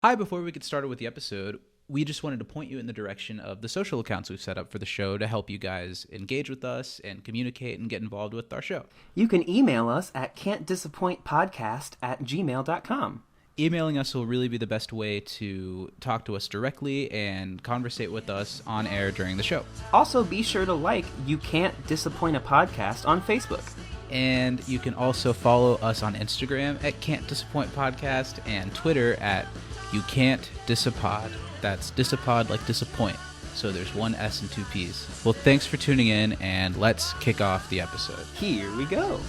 Hi, before we get started with the episode, we just wanted to point you in the direction of the social accounts we've set up for the show to help you guys engage with us and communicate and get involved with our show. You can email us at can'tdisappointpodcast@gmail.com. Emailing us will really be the best way to talk to us directly and conversate with us on air during the show. Also, be sure to like You Can't Disappoint a Podcast on Facebook. And you can also follow us on Instagram at Can't Disappoint Podcast and Twitter at You Can't Disapod. That's disapod like disappoint. So there's one S and two P's. Well, thanks for tuning in, and let's kick off the episode. Here we go.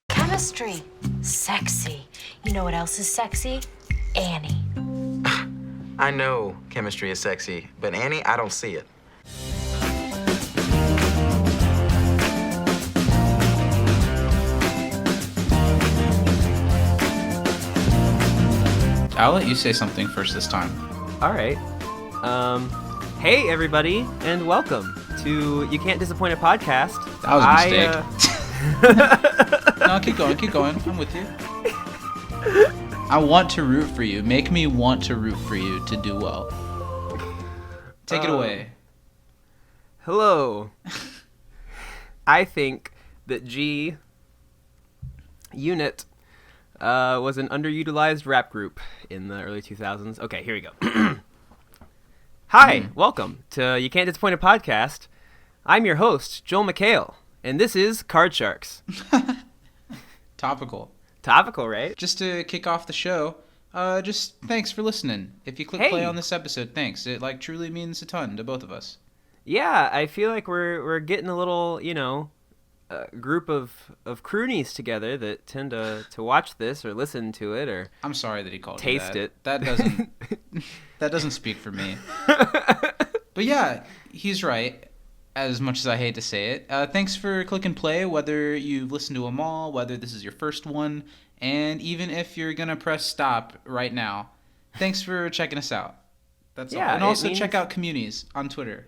Chemistry. Sexy. You know what else is sexy? Annie. I know chemistry is sexy, but Annie, I don't see it. I'll let you say something first this time. All right. Hey, everybody, and welcome to You Can't Disappoint a Podcast. That was a mistake. No, keep going. I'm with you. I want to root for you. Make me want to root for you to do well. Take it away. Hello. I think that G Unit was an underutilized rap group in the early 2000s. Okay, here we go. Hi, welcome to You Can't Disappoint a Podcast. I'm your host, Joel McHale, and this is Card Sharks. Topical, right? Just to kick off the show, just thanks for listening. If you click play on this episode, thanks. It truly means a ton to both of us. Yeah, I feel like we're getting a little, group of croonies together that tend to watch this or listen to it or I'm sorry that he called taste it. That doesn't speak for me. But yeah, he's right. As much as I hate to say it, thanks for click and play. Whether you've listened to them all, whether this is your first one, and even if you're gonna press stop right now, thanks for checking us out. That's all. And also check out Communities on Twitter.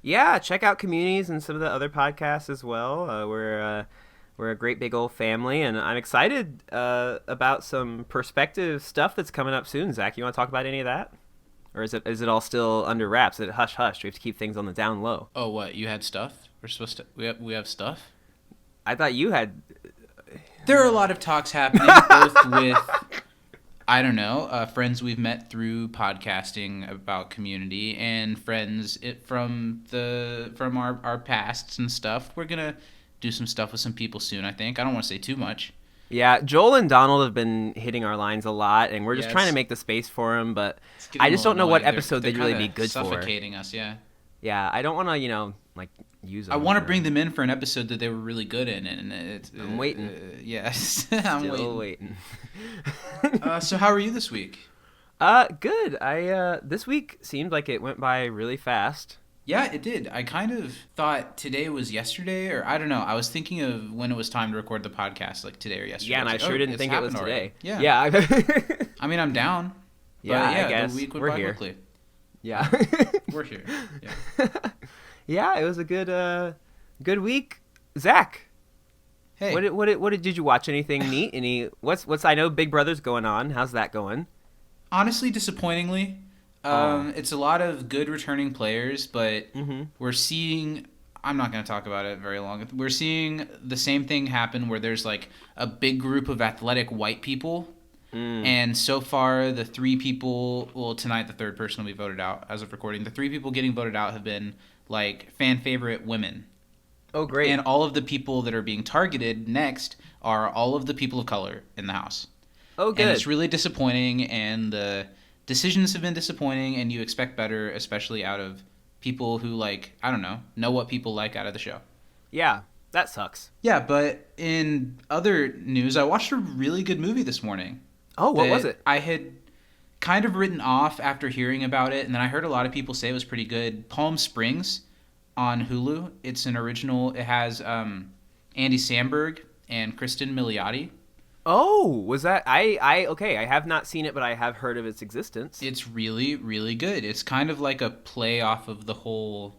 Yeah, check out Communities and some of the other podcasts as well. We're a great big old family, and I'm excited about some perspective stuff that's coming up soon. Zach, you want to talk about any of that? Or is it all still under wraps? Is it hush hush? Do we have to keep things on the down low? Oh, what? You had stuff? We're supposed to. We have stuff. I thought you had. There are a lot of talks happening, both with I don't know, friends we've met through podcasting about community and friends from our pasts and stuff. We're gonna do some stuff with some people soon. I think. I don't want to say too much. Yeah, Joel and Donald have been hitting our lines a lot, and we're just trying to make the space for them, but I just don't know what episode they'd really be good for. Suffocating us, yeah. Yeah, I don't want to, use them. I want to bring them in for an episode that they were really good in, and I'm waiting. Yes, I'm still waiting. So how are you this week? Good. This week seemed like it went by really fast. Yeah, it did. I kind of thought today was yesterday, or I don't know. I was thinking of when it was time to record the podcast, like today or yesterday. Yeah, and I sure didn't think it was today. Yeah. Yeah. I mean, I'm down. Yeah, but yeah, I guess. the week went We're by here. quickly. Yeah. We're here. Yeah. Yeah, it was a good week. Zach. Hey. What did you watch? Anything neat? What's I know Big Brother's going on. How's that going? Honestly, disappointingly. It's a lot of good returning players, but we're seeing... I'm not going to talk about it very long. We're seeing the same thing happen where there's like a big group of athletic white people, and so far the three people... Well, tonight the third person will be voted out as of recording. The three people getting voted out have been like fan favorite women. Oh, great. And all of the people that are being targeted next are all of the people of color in the house. Oh, good. And it's really disappointing, and the decisions have been disappointing, and you expect better, especially out of people who, I don't know what people like out of the show. Yeah, that sucks. Yeah, but in other news, I watched a really good movie this morning. Oh, what was it? I had kind of written off after hearing about it, and then I heard a lot of people say it was pretty good. Palm Springs on Hulu. It's an original. It has Andy Samberg and Kristen Milioti. Oh, was that okay, I have not seen it, but I have heard of its existence. It's really, really good. It's kind of like a play off of the whole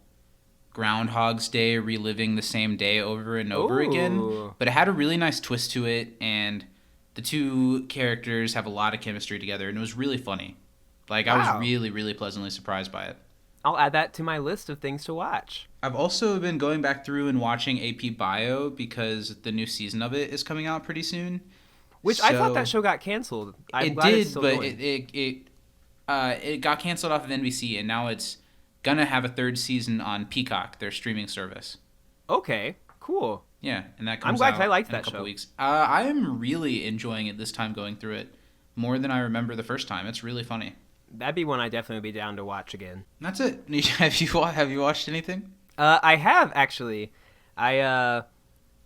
Groundhog's Day, reliving the same day over and over again. But it had a really nice twist to it, and the two characters have a lot of chemistry together, and it was really funny. Like, I Wow. was really, really pleasantly surprised by it. I'll add that to my list of things to watch. I've also been going back through and watching AP Bio because the new season of it is coming out pretty soon. Which I thought that show got canceled. I'm glad it's still but going. it got canceled off of NBC, and now it's gonna have a third season on Peacock, their streaming service. Okay, cool. Yeah, and that I'm comes glad out 'cause I liked in a that couple show. weeks. I am really enjoying it this time going through it more than I remember the first time. It's really funny. That'd be one I definitely would be down to watch again. And that's it. Have you watched anything? I have actually.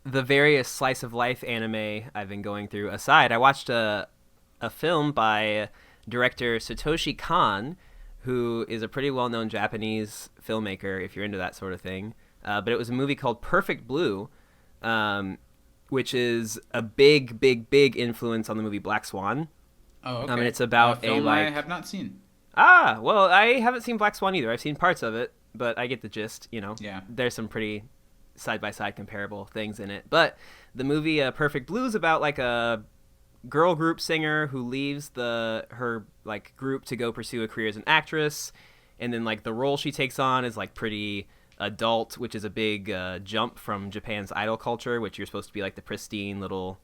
The various slice of life anime I've been going through aside, I watched a film by director Satoshi Kon, who is a pretty well-known Japanese filmmaker if you're into that sort of thing. But it was a movie called Perfect Blue, which is a big, big, big influence on the movie Black Swan. Oh, okay. And it's about a film like I have not seen. well, I haven't seen Black Swan either. I've seen parts of it, but I get the gist. Yeah. There's some pretty side-by-side comparable things in it. But the movie Perfect Blue is about like a girl group singer who leaves her like group to go pursue a career as an actress, and then like the role she takes on is like pretty adult, which is a big jump from Japan's idol culture, which you're supposed to be like the pristine little,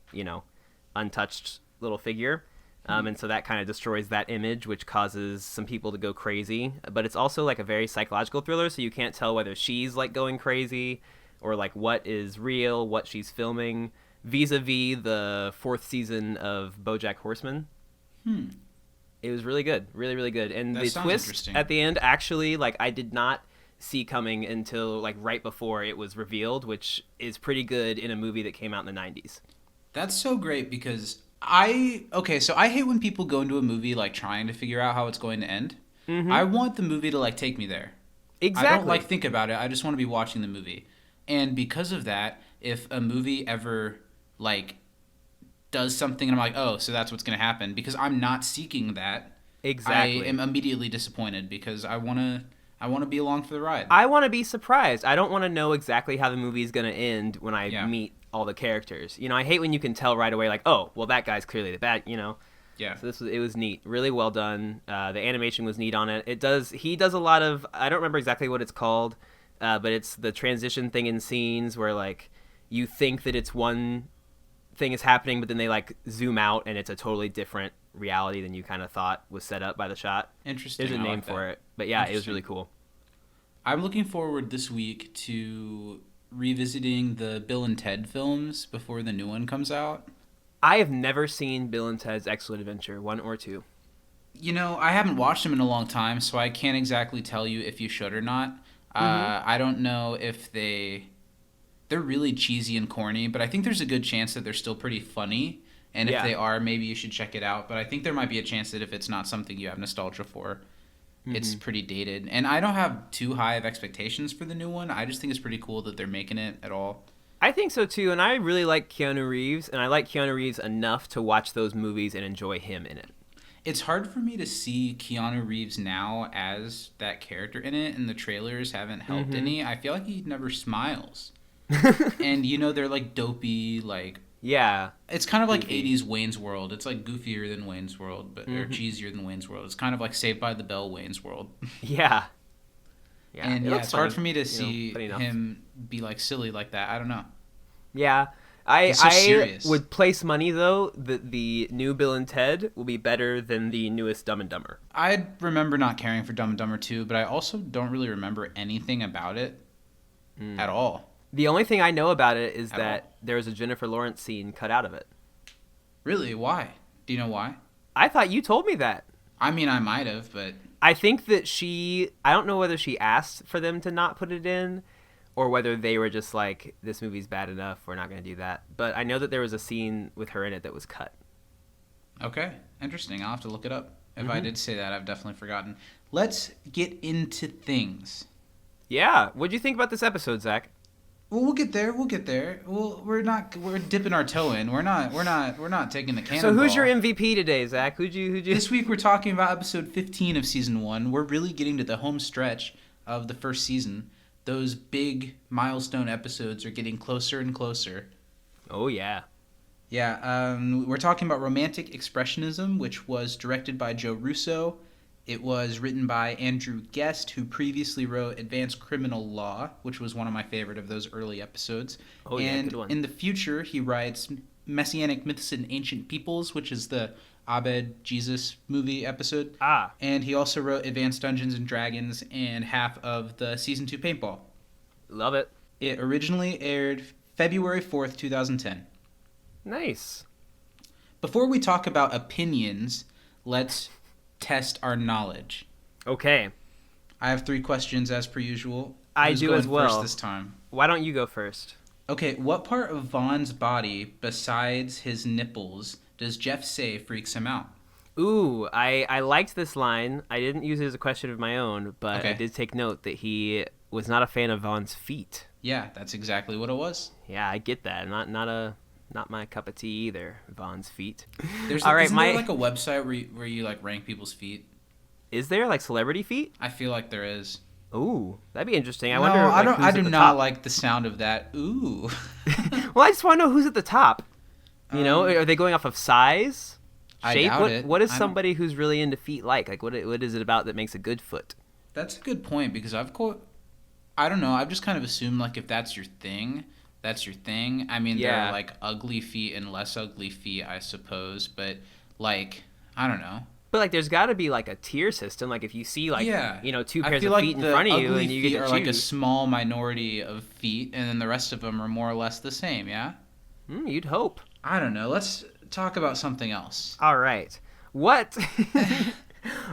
untouched little figure. And so that kind of destroys that image, which causes some people to go crazy. But it's also like a very psychological thriller, so you can't tell whether she's like going crazy or like what is real, what she's filming, vis-a-vis the 4th season of BoJack Horseman. It was really good, really, really good. And That the sounds twist interesting. at the end, actually, like I did not see coming until like right before it was revealed, which is pretty good in a movie that came out in the 90s. That's so great because so I hate when people go into a movie like trying to figure out how it's going to end. I want the movie to like take me there. Exactly. I don't like think about it. I just want to be watching the movie. And because of that, if a movie ever like does something and I'm like, "Oh, so that's what's going to happen," because I'm not seeking that. Exactly. I am immediately disappointed because I want to be along for the ride. I want to be surprised. I don't want to know exactly how the movie is going to end when I Yeah. meet all the characters. I hate when you can tell right away, like, oh, well, that guy's clearly the bad, Yeah. So it was neat, really well done. The animation was neat on it. He does a lot of, I don't remember exactly what it's called, but it's the transition thing in scenes where like you think that it's one thing is happening, but then they like zoom out and it's a totally different reality than you kind of thought was set up by the shot. Interesting. There's a I name like for that. it, but yeah, it was Interesting. really cool. I'm looking forward this week to revisiting the Bill and Ted films before the new one comes out. I have never seen Bill and Ted's Excellent Adventure 1 or 2. I haven't watched them in a long time, so I can't exactly tell you if you should or not. I don't know if they're really cheesy and corny, but I think there's a good chance that they're still pretty funny. And if Yeah. they are, maybe you should check it out. But I think there might be a chance that if it's not something you have nostalgia for, it's pretty dated. And I don't have too high of expectations for the new one. I just think it's pretty cool that they're making it at all. I think so too, and I really like Keanu Reeves, and I like Keanu Reeves enough to watch those movies and enjoy him in it. It's hard for me to see Keanu Reeves now as that character in it, and the trailers haven't helped any. I feel like he never smiles. And, they're like dopey, like... Yeah. It's kind of like Goofy. 80s Wayne's World. It's like goofier than Wayne's World, but or cheesier than Wayne's World. It's kind of like Saved by the Bell Wayne's World. Yeah. And looks it's hard funny, for me to see funny enough. him be like silly like that. I don't know. Yeah. He's so I serious. would place money, though, that the new Bill and Ted will be better than the newest Dumb and Dumber. I remember not caring for Dumb and Dumber 2, but I also don't really remember anything about it at all. The only thing I know about it is At that all. there was a Jennifer Lawrence scene cut out of it. Really? Why? Do you know why? I thought you told me that. I mean, I might have, but I think that I don't know whether she asked for them to not put it in or whether they were just like, this movie's bad enough, we're not going to do that. But I know that there was a scene with her in it that was cut. okay. Interesting. I'll have to look it up. If I did say that, I've definitely forgotten. Let's get into things. Yeah. What'd you think about this episode, Zach? Well, we'll get there. We're dipping our toe in. We're not taking the cannonball. So who's your MVP today, Zach? Who'd you? This week we're talking about episode 15 of season 1. We're really getting to the home stretch of the first season. Those big milestone episodes are getting closer and closer. Oh, yeah. Yeah, we're talking about Romantic Expressionism, which was directed by Joe Russo. It was written by Andrew Guest, who previously wrote Advanced Criminal Law, which was one of my favorite of those early episodes. Oh, yeah, and good one. in the future, he writes Messianic Myths and Ancient Peoples, which is the Abed Jesus movie episode. Ah. And he also wrote Advanced Dungeons and Dragons and half of the Season 2 Paintball. Love it. It originally aired February 4th, 2010. Nice. Before we talk about opinions, let's test our knowledge. Okay. I have 3 questions as per usual. I Who's do going as well. first this time? Why don't you go first? Okay, what part of Vaughn's body besides his nipples does Jeff say freaks him out? Ooh, I liked this line. I didn't use it as a question of my own, but Okay. I did take note that he was not a fan of Vaughn's feet. Yeah, that's exactly what it was. Yeah, I get that. Not my cup of tea either. Vaughn's feet. There's All right, isn't there like a website where you like rank people's feet? Is there like celebrity feet? I feel like there is. Ooh, that'd be interesting. I No, wonder. I Like, don't. who's I at do the not top. like the sound of that. Ooh. Well, I just want to know who's at the top. You know, are they going off of size, I shape? doubt What it. What is I don't- somebody who's really into feet like? Like, what is it about that makes a good foot? That's a good point because I don't know. I've just kind of assumed like if that's your thing, that's your thing. I mean, there Yeah. are like ugly feet and less ugly feet, I suppose. But like, I don't know. But like, there's got to be like a tier system. Like, if you see like Yeah. two I pairs feel of like feet in the front of you, ugly and you feet get to are choose. like a small minority of feet, and then the rest of them are more or less the same. Yeah. You'd hope. I don't know. Let's talk about something else. All right. What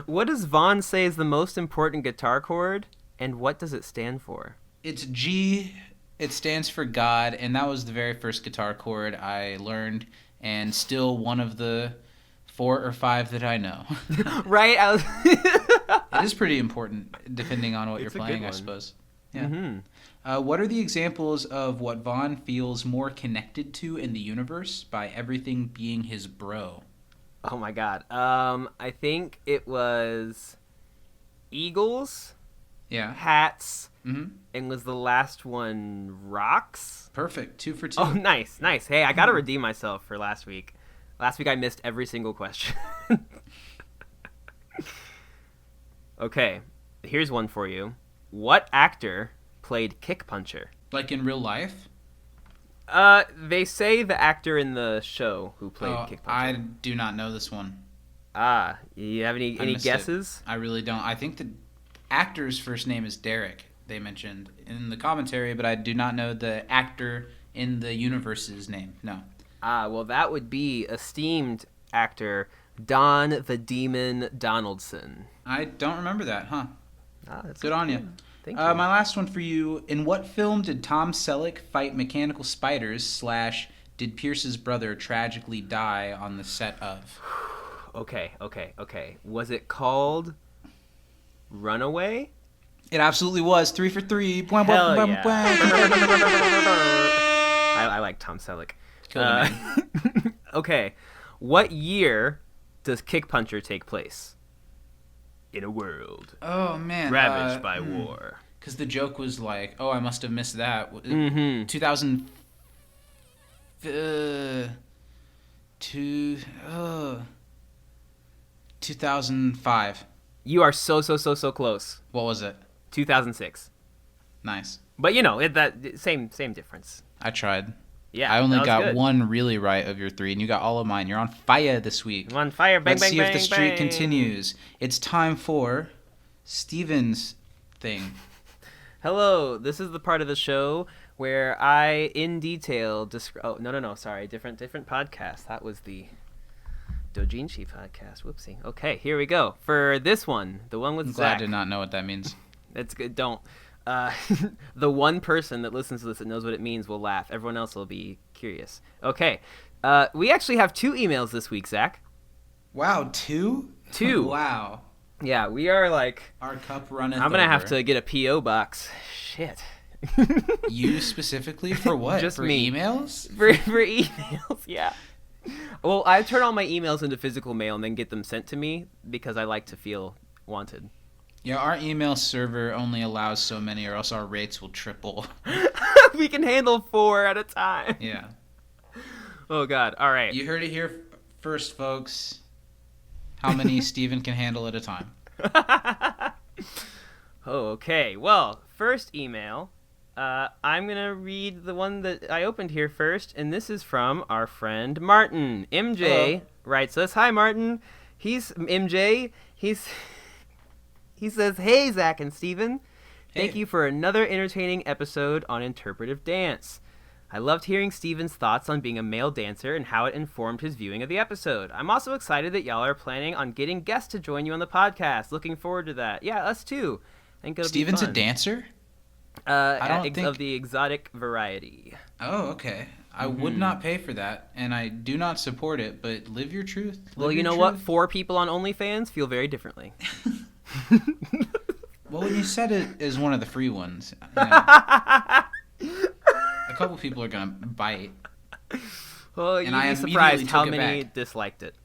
what does Vaughn say is the most important guitar chord, and what does it stand for? It's G. It stands for God, and that was the very first guitar chord I learned, and still one of the 4 or 5 that I know. Right? It is pretty important, depending on what It's a you're good playing, I one. suppose. Yeah. Mm-hmm. What are the examples of what Vaughn feels more connected to in the universe by everything being his bro? Oh my God. I think it was Eagles, Yeah. hats, Mm-hmm. and was the last one rocks? Perfect. 2 for 2. Oh, nice. Hey, I gotta redeem myself for last week. Last week I missed every single question. Okay, here's one for you. What actor played Kickpuncher? Like in real life? They say the actor in the show who played Oh, Kickpuncher. I do not know this one. You have any I missed it. guesses? I really don't. I think the actor's first name is Derek, they mentioned in the commentary, but I do not know the actor in the universe's name. No. Well, that would be esteemed actor Don the Demon Donaldson. I don't remember that, huh? That's Good on you. Thank you. My last one for you. In what film did Tom Selleck fight mechanical spiders / did Pierce's brother tragically die on the set of? Okay. Was it called Runaway? It absolutely was. 3 for 3. Bwah, bwah, Hell bwah, yeah. bwah. I like Tom Selleck. Killed him. Okay. What year does Kickpuncher take place? In a world Oh, man. ravaged by war. Because the joke was like, oh, I must have missed that. Mm-hmm. 2005. You are so close. What was it? 2006. Nice. But you know, that same difference. I tried. Yeah, I only that was got good. one really right of your 3, and you got all of mine. You're on fire this week. I'm on fire. Bang, Let's bang, see bang, if the streak bang. continues. It's time for Steven's thing. Hello, this is the part of the show where I, in detail, describe. Oh, no, sorry, different podcast. That was the Dojinshi podcast. Whoopsie. Okay, here we go. For this one, the one with I'm glad Zach. I did not know what that means. It's good. Don't. The one person that listens to this that knows what it means will laugh. Everyone else will be curious. Okay. We actually have 2 emails this week, Zach. Wow, 2? 2. Wow. Yeah, we are like. Our cup runneth I'm gonna have over. to get a PO box. Shit. You specifically for what? Just for me. emails? for emails, yeah. Well, I turn all my emails into physical mail and then get them sent to me because I like to feel wanted. Yeah, our email server only allows so many, or else our rates will triple. We can handle 4 at a time. Yeah. Oh, God. All right. You heard it here first, folks. How many Steven can handle at a time? Oh, okay. Well, first email. I'm going to read the one that I opened here first, and this is from our friend Martin. MJ writes us. Hi, Martin. He's MJ. He says, "Hey, Zach and Steven. Thank you for another entertaining episode on interpretive dance. I loved hearing Steven's thoughts on being a male dancer and how it informed his viewing of the episode. I'm also excited that y'all are planning on getting guests to join you on the podcast. Looking forward to that. Yeah, us too. I think it'll Steven's be fun. a dancer? I don't think... of the exotic variety. Oh, okay. I would not pay for that, and I do not support it, but live your truth. Well, you know what? 4 people on OnlyFans feel very differently. Well, when you said it as one of the free ones, a couple people are going to bite. Well, you'd be surprised how many disliked it.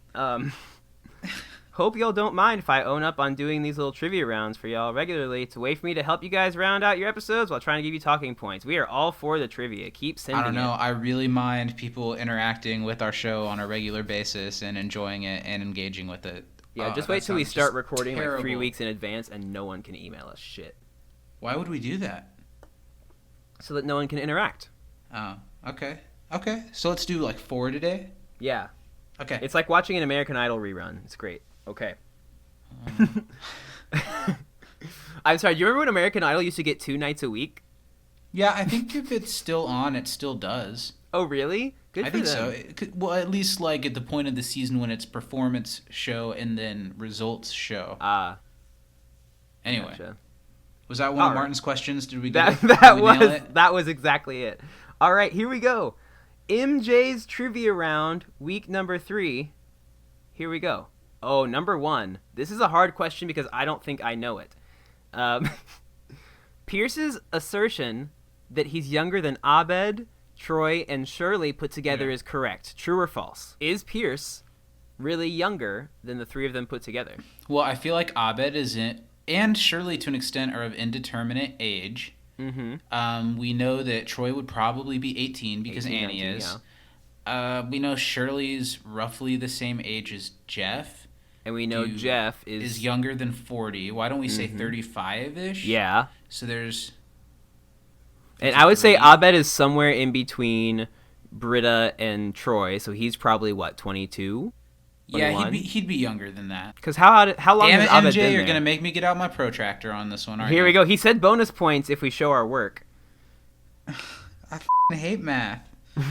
Hope y'all don't mind if I own up on doing these little trivia rounds for y'all regularly. It's a way for me to help you guys round out your episodes while trying to give you talking points. We are all for the trivia. Keep sending it. I don't know. I really mind people interacting with our show on a regular basis and enjoying it and engaging with it. Yeah, just wait till we start recording like 3 weeks in advance and no one can email us shit. Why would we do that? So that no one can interact. Oh, okay. Okay, so let's do like 4 today? Yeah. Okay. It's like watching an American Idol rerun. It's great. Okay. I'm sorry, do you remember when American Idol used to get 2 nights a week? Yeah, I think if it's still on, it still does. Oh, really? Good for them. I think so. Well, at least like at the point of the season when it's performance show and then results show. Anyway. Gotcha. Was that one of Martin's questions? Did we get it? That was exactly it. All right, here we go. MJ's trivia round, week number 3. Here we go. Oh, number 1. This is a hard question because I don't think I know it. Pierce's assertion that he's younger than Abed, Troy, and Shirley put together is correct. True or false? Is Pierce really younger than the 3 of them put together? Well, I feel like Abed isn't, and Shirley to an extent are of indeterminate age. Mm-hmm. We know that Troy would probably be 18 because 18, Annie 19, is. Yeah. We know Shirley's roughly the same age as Jeff. And we know Jeff is younger than 40. Why don't we say 35-ish? Yeah. So there's... And I would say Abed is somewhere in between Britta and Troy, so he's probably, what, 22? 21? Yeah, he'd be younger than that. Because how long has Abed MJ, been you're there? going to make me get out my protractor on this one, aren't you? Here we go. He said bonus points if we show our work. I hate math.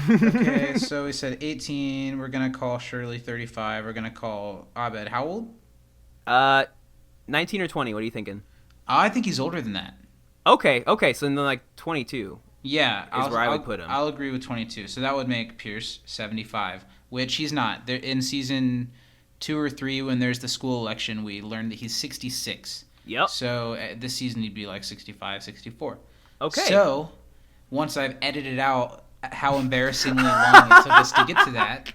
Okay, so we said 18. We're going to call Shirley 35. We're going to call Abed how old? 19 or 20. What are you thinking? I think he's older than that. Okay. So then like 22. Yeah. Is where I would put him. I'll agree with 22. So that would make Pierce 75, which he's not. In season 2 or 3, when there's the school election, we learned that he's 66. Yep. So this season he'd be like 65, 64. Okay. So once I've edited out how embarrassingly long it took us to get to that.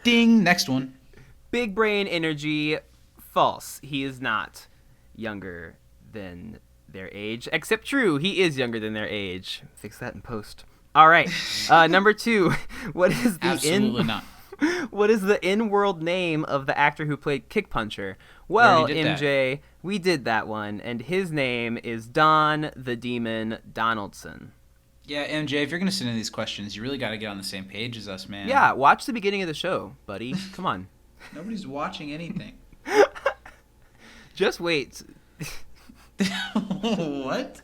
Ding! Next one. Big brain energy. False. He is not younger than their age. Except true, he is younger than their age. Fix that in post. All right. Number 2. What is the Absolutely not. What is the in-world name of the actor who played Kickpuncher? Well, MJ, we did that one, and his name is Don the Demon Donaldson. Yeah, MJ, if you're going to send in these questions, you really got to get on the same page as us, man. Yeah, watch the beginning of the show, buddy. Come on. Nobody's watching anything. Just wait. What?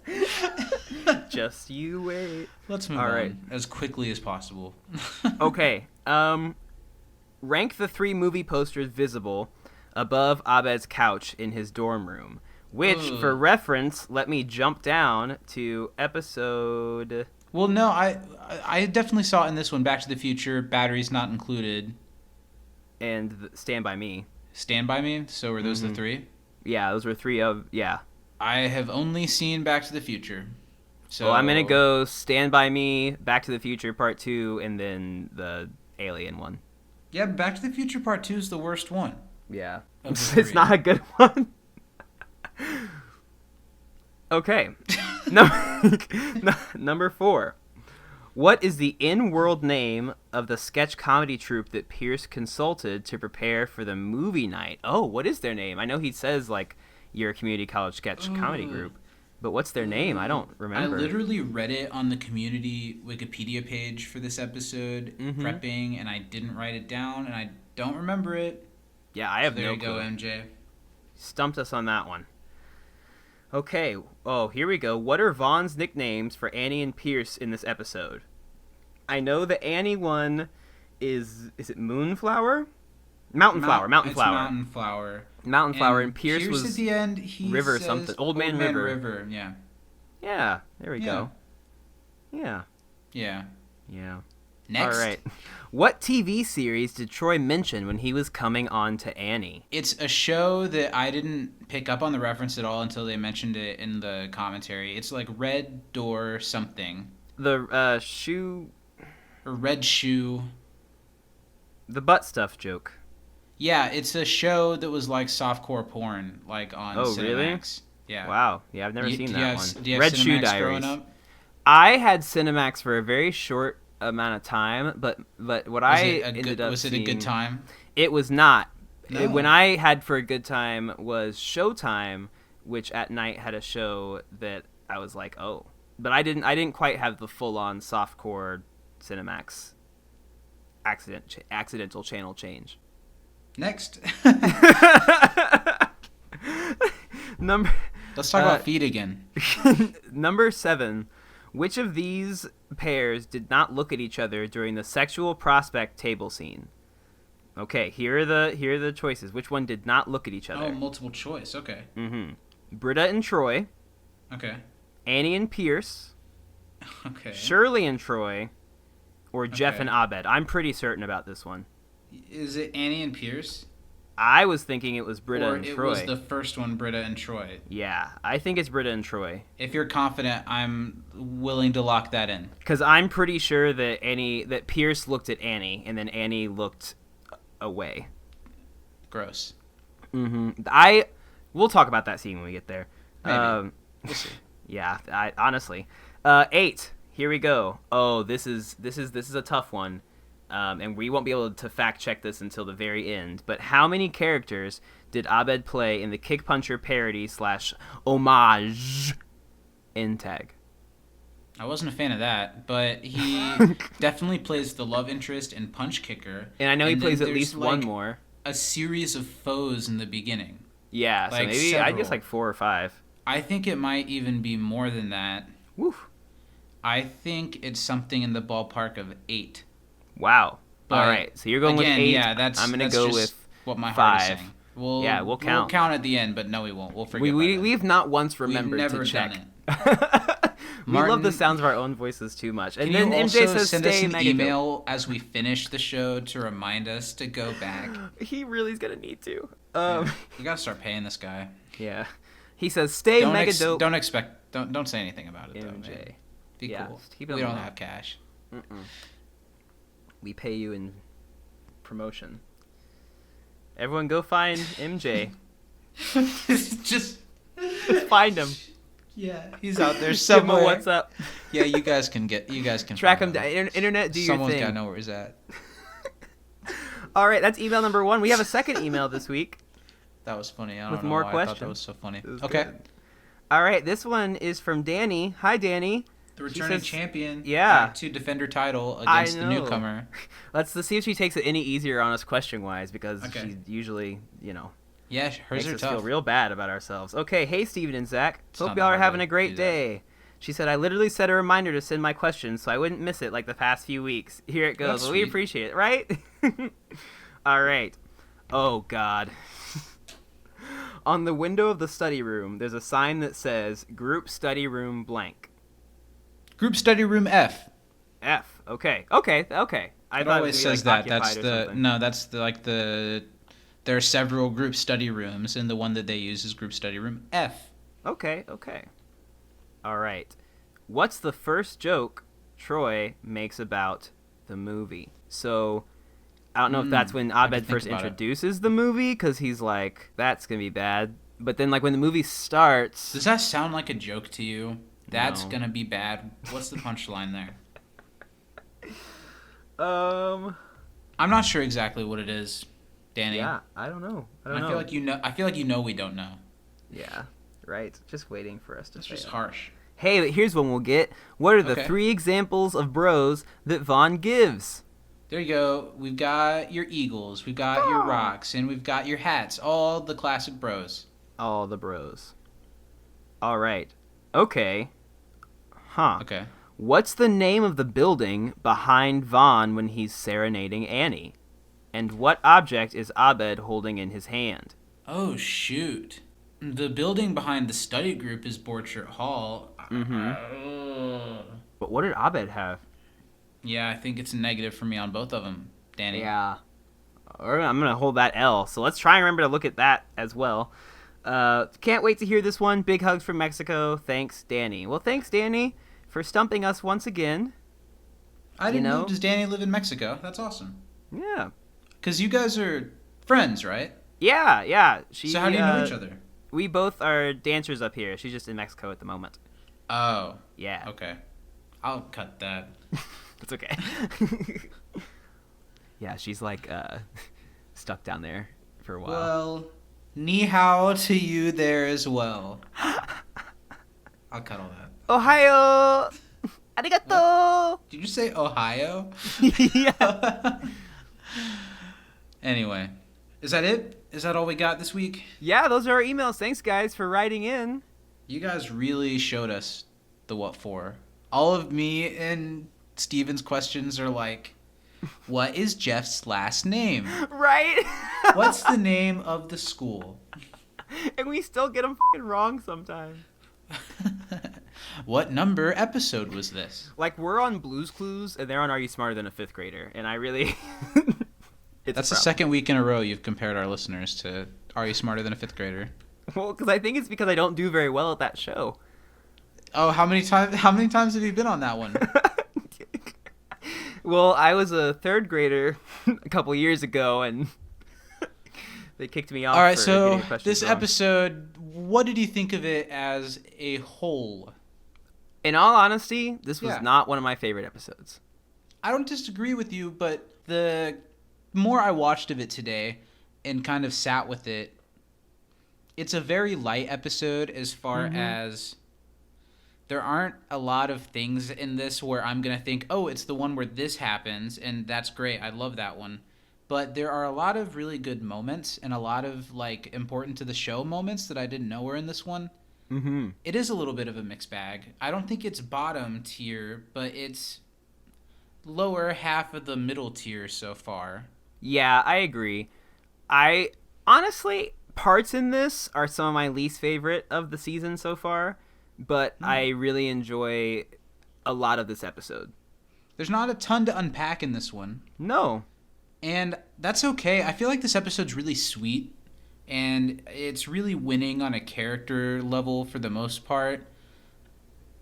Just you wait. Let's move on as quickly as possible. Okay. Rank the 3 movie posters visible above Abed's couch in his dorm room. Which, for reference, let me jump down to episode... Well, no, I definitely saw in this one, Back to the Future, batteries not included. And Stand By Me. Stand By Me? So were those the 3? Yeah, those were 3 of... Yeah. I have only seen Back to the Future. So I'm going to go Stand By Me, Back to the Future Part 2, and then the Alien one. Yeah, Back to the Future Part 2 is the worst one. Yeah. It's not a good one. Okay. Number 4. What is the in-world name of the sketch comedy troupe that Pierce consulted to prepare for the movie night? Oh, what is their name? I know he says, like, you're a community college sketch comedy group, but what's their name? I don't remember. I literally read it on the community Wikipedia page for this episode, prepping, and I didn't write it down, and I don't remember it. Yeah, I have so there no you clue. go, MJ. Stumped us on that one. Okay, here we go. What are Vaughn's nicknames for Annie and Pierce in this episode? I know the Annie one is it Moonflower? Mountain Flower. It's Mountain Flower. Mountain Flower, and Pierce was at the end, he River says something. Old Man River. Yeah. Yeah, there we go. Yeah. Next. All right. What TV series did Troy mention when he was coming on to Annie? It's a show that I didn't pick up on the reference at all until they mentioned it in the commentary. It's like Red Door something. The shoe... Or Red Shoe. The butt stuff joke. Yeah, it's a show that was like softcore porn, like on Cinemax. Really? Yeah. Wow. Yeah, I've never seen that one. Do you have Red Cinemax Shoe growing Diaries. up? I had Cinemax for a very short amount of time, but what Was it a seeing, good time? It was not. No. When I had for a good time was Showtime, which at night had a show that I was like, oh, but I didn't quite have the full on softcore Cinemax accidental channel change. Next. Let's talk about feet again. Number 7. Which of these pairs did not look at each other during the sexual prospect table scene? Okay, here are the choices. Which one did not look at each other? Oh, multiple choice. Okay. Britta and Troy. Okay. Annie and Pierce. Okay. Shirley and Troy. Or Jeff and Abed. I'm pretty certain about this one. Is it Annie and Pierce? I was thinking it was Britta and Troy. Or it was the first one, Britta and Troy. Yeah, I think it's Britta and Troy. If you're confident, I'm willing to lock that in. Because I'm pretty sure that Pierce looked at Annie, and then Annie looked away. Gross. We'll talk about that scene when we get there. Maybe. We'll see. Yeah, honestly. 8. Here we go. Oh, this is a tough one. And we won't be able to fact check this until the very end. But how many characters did Abed play in the Kickpuncher parody / homage in Tag? I wasn't a fan of that, but he definitely plays the love interest in Punch Kicker. And I know he plays at least one more. A series of foes in the beginning. Yeah, so maybe I guess like 4 or 5. I think it might even be more than that. Woof. I think it's something in the ballpark of 8. Wow. But all right, so you're going with 8. Yeah, I'm going to go with what my 5. heart is saying. We'll count. We'll count at the end, but no, we won't. We'll forget. We've not once remembered We've never to check. done it. We Martin, love the sounds of our own voices too much. And can then you MJ also says, send us "Stay an Megadope." email as we finish the show to remind us to go back. He really is gonna need to. You gotta start paying this guy. Yeah. He says, "Stay Megadope." Don't say anything about it though. MJ. Man. Be Yeah, cool. keep it We on don't the low. have cash. We pay you in promotion. Everyone, go find MJ. Just Find him. Yeah, he's out there Give him somewhere. a what's up. Yeah, you guys can Track him find down. Internet, do your Someone's thing. gotta know where he's at. All right, that's email number 1. We have a second email this week. That was funny. I don't With know more why I thought that questions. was so funny. It was Okay. good. All right, this one is from Danny. Hi, Danny. The returning says- champion. Yeah. Back to defend her title against the know. newcomer. Let's see if she takes it any easier on us question-wise, because Okay. she usually, Yeah, hers makes are us tough. feel real bad about ourselves. Okay, hey, Steven and Zach. Hope not y'all that are hard having to a great do that. day. She said, I literally set a reminder to send my questions so I wouldn't miss it like the past few weeks. Here it goes. That's Well, we sweet. appreciate it, right? All right. Oh, God. On the window of the study room, there's a sign that says, Group Study Room blank. Group study room F. F. Okay. I It thought it was always gonna be, says that. occupied That's or the something. That's the there are several group study rooms, and the one that they use is group study room F. Okay. All right. What's the first joke Troy makes about the movie? So, I don't know if that's when I have to Abed think first about it. introduces the movie, because he's like, that's going to be bad. But then, like, when the movie starts... Does that sound like a joke to you? That's No. gonna be bad. What's the punchline there? I'm not sure exactly what it is, Danny. Yeah, I don't know. I feel like you know. I feel like you know we don't know. Yeah, right. Just waiting for us to It's fail. just harsh. Hey, but here's one we'll get. What are the Okay. 3 examples of bros that Vaughn gives? There you go. We've got your Eagles, we've got your rocks, and we've got your hats. All the classic bros. All the bros. All right. Okay. Huh. Okay. What's the name of the building behind Vaughn when he's serenading Annie? And what object is Abed holding in his hand? Oh, shoot. The building behind the study group is Borchert Hall. But what did Abed have? Yeah, I think it's a negative for me on both of them, Danny. Yeah. I'm going to hold that L. So let's try and remember to look at that as well. Can't wait to hear this one. Big hugs from Mexico. Thanks, Danny. Well, thanks, Danny, for stumping us once again. I didn't know. Does Danny live in Mexico? That's awesome. Yeah. Because you guys are friends, right? Yeah. So how do you know each other? We both are dancers up here. She's just in Mexico at the moment. Oh. Yeah. Okay. I'll cut that. It's okay. Yeah, she's like stuck down there for a while. Well, ni hao to you there as well. I'll cut all that. Ohio! Arigato! Did you say Ohio? Yeah. Anyway, is that it? Is that all we got this week? Yeah, those are our emails. Thanks, guys, for writing in. You guys really showed us the what for. All of me and Steven's questions are like, what is Jeff's last name? Right? What's the name of the school? And we still get them wrong sometimes. What number episode was this? Like, we're on Blue's Clues, and they're on Are You Smarter Than a Fifth Grader? And I really... That's the second week in a row you've compared our listeners to Are You Smarter Than a Fifth Grader? Well, because I think it's because I don't do very well at that show. Oh, how many times have you been on that one? Well, I was a third grader a couple years ago, and they kicked me off. All right, for so getting questions this wrong. episode, what did you think of it as a whole? In all honesty, this was Yeah. not one of my favorite episodes. I don't disagree with you, but the more I watched of it today and kind of sat with it, it's a very light episode as far as there aren't a lot of things in this where I'm going to think, oh, it's the one where this happens, and that's great. I love that one. But there are a lot of really good moments and a lot of, like, important to the show moments that I didn't know were in this one. Mm-hmm. It is a little bit of a mixed bag. I don't think it's bottom tier, but it's lower half of the middle tier so far. Yeah, I agree. I honestly, parts in this are some of my least favorite of the season so far, but I really enjoy a lot of this episode. There's not a ton to unpack in this one. No. And that's okay. I feel like this episode's really sweet, and it's really winning on a character level for the most part.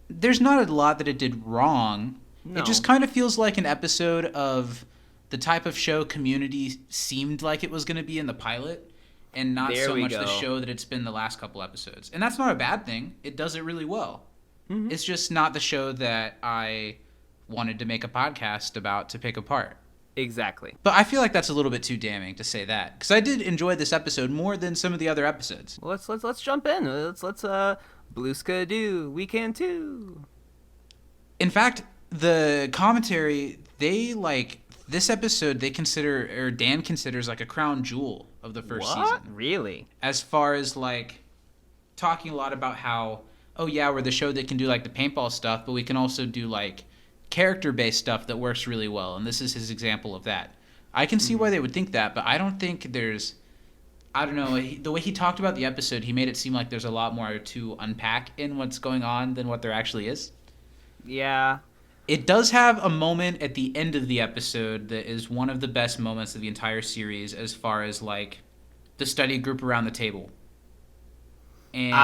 There's not a lot that it did wrong. No. It just kind of feels like an episode of the type of show Community seemed like it was going to be in the pilot, and not There so we much go. the show that it's been the last couple episodes. And that's not a bad thing. It does it really well. Mm-hmm. It's just not the show that I wanted to make a podcast about to pick apart. Exactly. But I feel like that's a little bit too damning to say that, because I did enjoy this episode more than some of the other episodes. Well, let's jump in. Let's Blueska do. We can too. In fact, the commentary, they like this episode, they consider, or Dan considers, like a crown jewel of the first season. Really? As far as like talking a lot about how, oh yeah, we're the show that can do like the paintball stuff, but we can also do like character-based stuff that works really well, and this is his example of that. I can see why they would think that, but I don't think there's, I don't know, the way he talked about the episode, he made it seem like there's a lot more to unpack in what's going on than what there actually is. Yeah. It does have a moment at the end of the episode that is one of the best moments of the entire series as far as like the study group around the table. And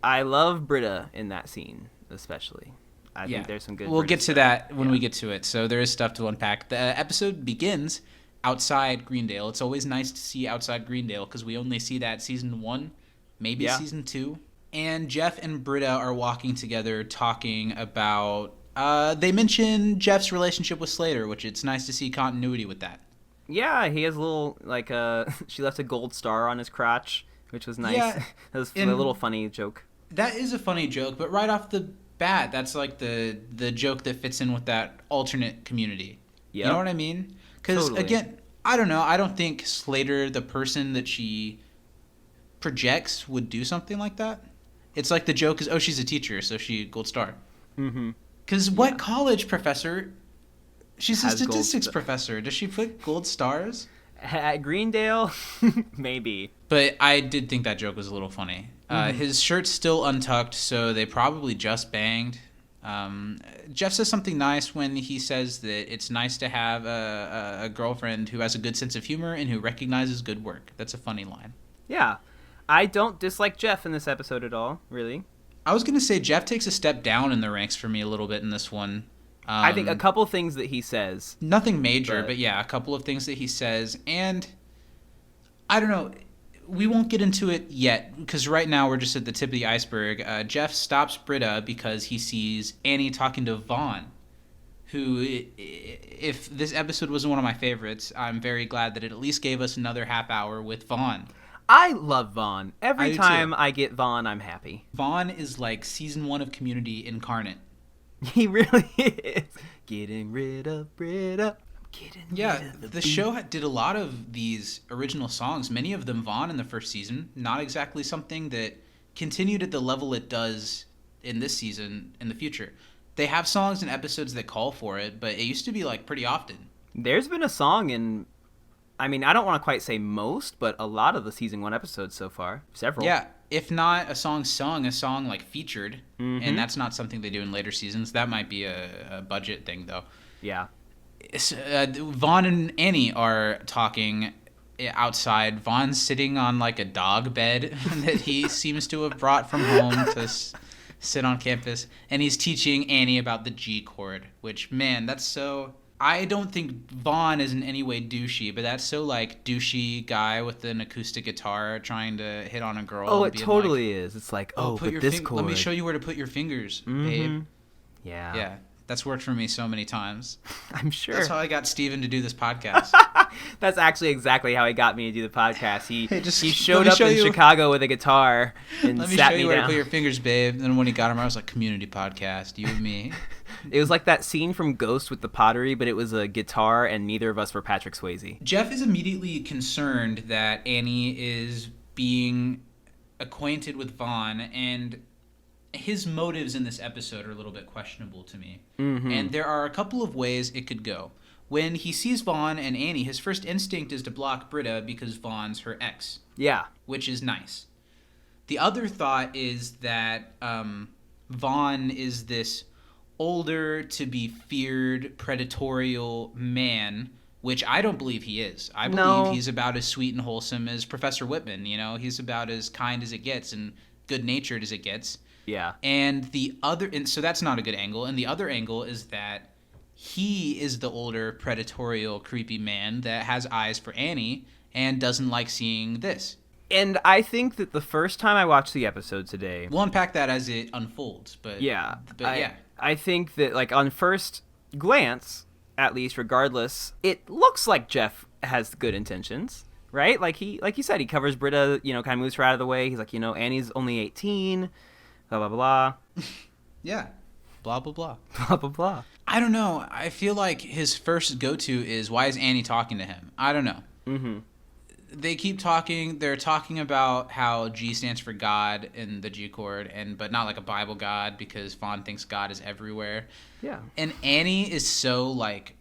I love Britta in that scene, especially. I think there's some good. We'll Britta get to stuff. that when we get to it. So there is stuff to unpack. The episode begins outside Greendale. It's always nice to see outside Greendale because we only see that season 1, maybe season 2. And Jeff and Britta are walking together talking about They mention Jeff's relationship with Slater, which it's nice to see continuity with that. Yeah, he has a little, like, she left a gold star on his crotch, which was nice. Yeah, That was a little funny joke. That is a funny joke, but right off the bat, that's like the joke that fits in with that alternate community. Yep. You know what I mean? Because, totally. Again, I don't know. I don't think Slater, the person that she projects, would do something like that. It's like the joke is, oh, she's a teacher, so she gold star. Mm-hmm. Because what college professor... She's a statistics professor. Does she put gold stars? At Greendale? Maybe. But I did think that joke was a little funny. His shirt's still untucked, so they probably just banged. Jeff says something nice when he says that it's nice to have a girlfriend who has a good sense of humor and who recognizes good work. That's a funny line. Yeah. I don't dislike Jeff in this episode at all, really. I was going to say Jeff takes a step down in the ranks for me a little bit in this one. I think a couple things that he says. Nothing major, but yeah, a couple of things that he says. And I don't know, we won't get into it yet because right now we're just at the tip of the iceberg. Jeff stops Britta because he sees Annie talking to Vaughn, who, if this episode wasn't one of my favorites, I'm very glad that it at least gave us another half hour with Vaughn. I love Vaughn. Every time I get Vaughn, I'm happy. Vaughn is like season 1 of Community incarnate. He really is. Getting rid of Britta. The show did a lot of these original songs, many of them Vaughn in the first season. Not exactly something that continued at the level it does in this season in the future. They have songs and episodes that call for it, but it used to be like pretty often. There's been a song in, I mean, I don't want to quite say most, but a lot of the season 1 episodes so far. Several. Yeah. If not a song sung, a song like featured, and that's not something they do in later seasons. That might be a budget thing, though. Yeah. Vaughn and Annie are talking outside. Vaughn's sitting on like a dog bed that he seems to have brought from home to sit on campus, and he's teaching Annie about the G chord, which, man, that's so... I don't think Vaughn is in any way douchey, but that's so like douchey guy with an acoustic guitar trying to hit on a girl. Oh, it totally is. It's like, but this chord. Let me show you where to put your fingers, babe. Yeah. Yeah. That's worked for me so many times. I'm sure. That's how I got Steven to do this podcast. That's actually exactly how he got me to do the podcast. He showed up in Chicago with a guitar and sat me down. Let me show you where to put your fingers, babe. And then when he got him, I was like, community podcast, you and me. It was like that scene from Ghost with the pottery, but it was a guitar, and neither of us were Patrick Swayze. Jeff is immediately concerned that Annie is being acquainted with Vaughn, and his motives in this episode are a little bit questionable to me. Mm-hmm. And there are a couple of ways it could go. When he sees Vaughn and Annie, his first instinct is to block Britta because Vaughn's her ex. Yeah. Which is nice. The other thought is that Vaughn is this older, to be feared, predatorial man, which I don't believe he is. I believe he's about as sweet and wholesome as Professor Whitman. You know, he's about as kind as it gets and good-natured as it gets. Yeah. And so that's not a good angle. And the other angle is that he is the older, predatorial, creepy man that has eyes for Annie and doesn't like seeing this. And I think that the first time I watched the episode today... We'll unpack that as it unfolds, but... Yeah. Yeah. I think that, like, on first glance, at least, regardless, it looks like Jeff has good intentions, right? Like you said, he covers Britta, kind of moves her out of the way. He's like, Annie's only 18, blah, blah, blah. Yeah. Blah, blah, blah. Blah, blah, blah. I don't know. I feel like his first go-to is, why is Annie talking to him? I don't know. Mm-hmm. They keep talking. They're talking about how G stands for God in the G chord, but not like a Bible God because Vaughn thinks God is everywhere. Yeah. And Annie is so like...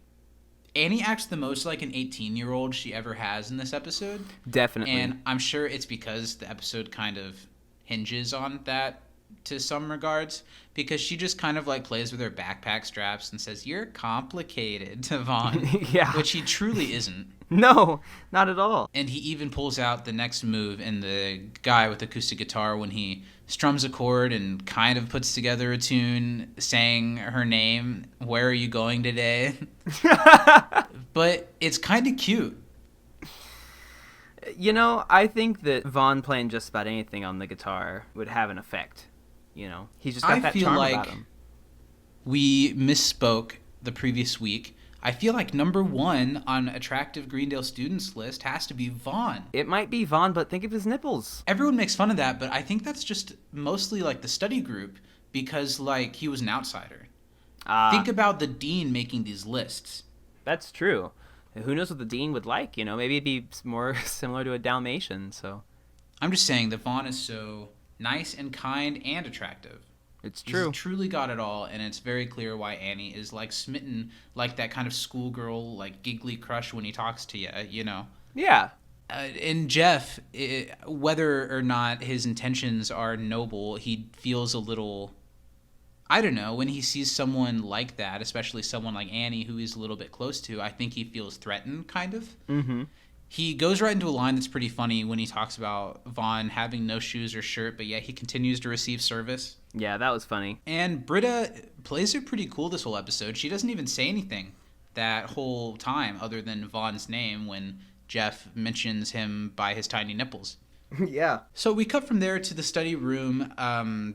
Annie acts the most like an 18-year-old she ever has in this episode. Definitely. And I'm sure it's because the episode kind of hinges on that to some regards, because she just kind of like plays with her backpack straps and says, "You're complicated," to Vaughn. Yeah. Which he truly isn't. No, not at all. And he even pulls out the next move in the guy with the acoustic guitar when he strums a chord and kind of puts together a tune saying her name, "Where are you going today?" But it's kind of cute. I think that Vaughn playing just about anything on the guitar would have an effect. He's just got that charm about him. we misspoke the previous week. I feel like number 1 on attractive Greendale students list has to be Vaughn. It might be Vaughn, but think of his nipples. Everyone makes fun of that, but I think that's just mostly like the study group because like he was an outsider. Think about the dean making these lists. That's true. Who knows what the dean would like? Maybe it'd be more similar to a Dalmatian. So I'm just saying that Vaughn is so nice and kind and attractive. It's true. He's truly got it all, and it's very clear why Annie is like smitten, like that kind of schoolgirl, like giggly crush when he talks to you, Yeah. And Jeff, whether or not his intentions are noble, he feels a little, I don't know, when he sees someone like that, especially someone like Annie, who he's a little bit close to, I think he feels threatened, kind of. Mm-hmm. He goes right into a line that's pretty funny when he talks about Vaughn having no shoes or shirt, but yet he continues to receive service. Yeah, that was funny. And Britta plays it pretty cool this whole episode. She doesn't even say anything that whole time other than Vaughn's name when Jeff mentions him by his tiny nipples. Yeah. So we cut from there to the study room.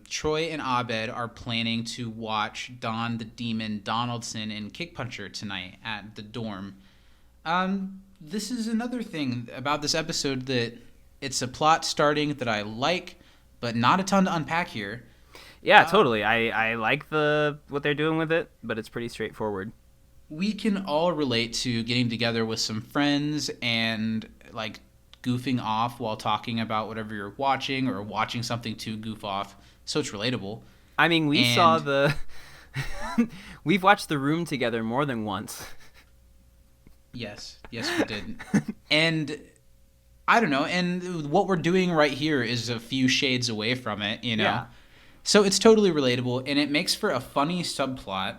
Troy and Abed are planning to watch Don the Demon Donaldson and Kickpuncher tonight at the dorm. This is another thing about this episode that it's a plot starting that I like, but not a ton to unpack here. Yeah, totally. I like what they're doing with it, but it's pretty straightforward. We can all relate to getting together with some friends and like goofing off while talking about whatever you're watching or watching something to goof off. So it's relatable. I mean, we've watched The Room together more than once. Yes, we did. And I don't know, and what we're doing right here is a few shades away from it, Yeah. So it's totally relatable, and it makes for a funny subplot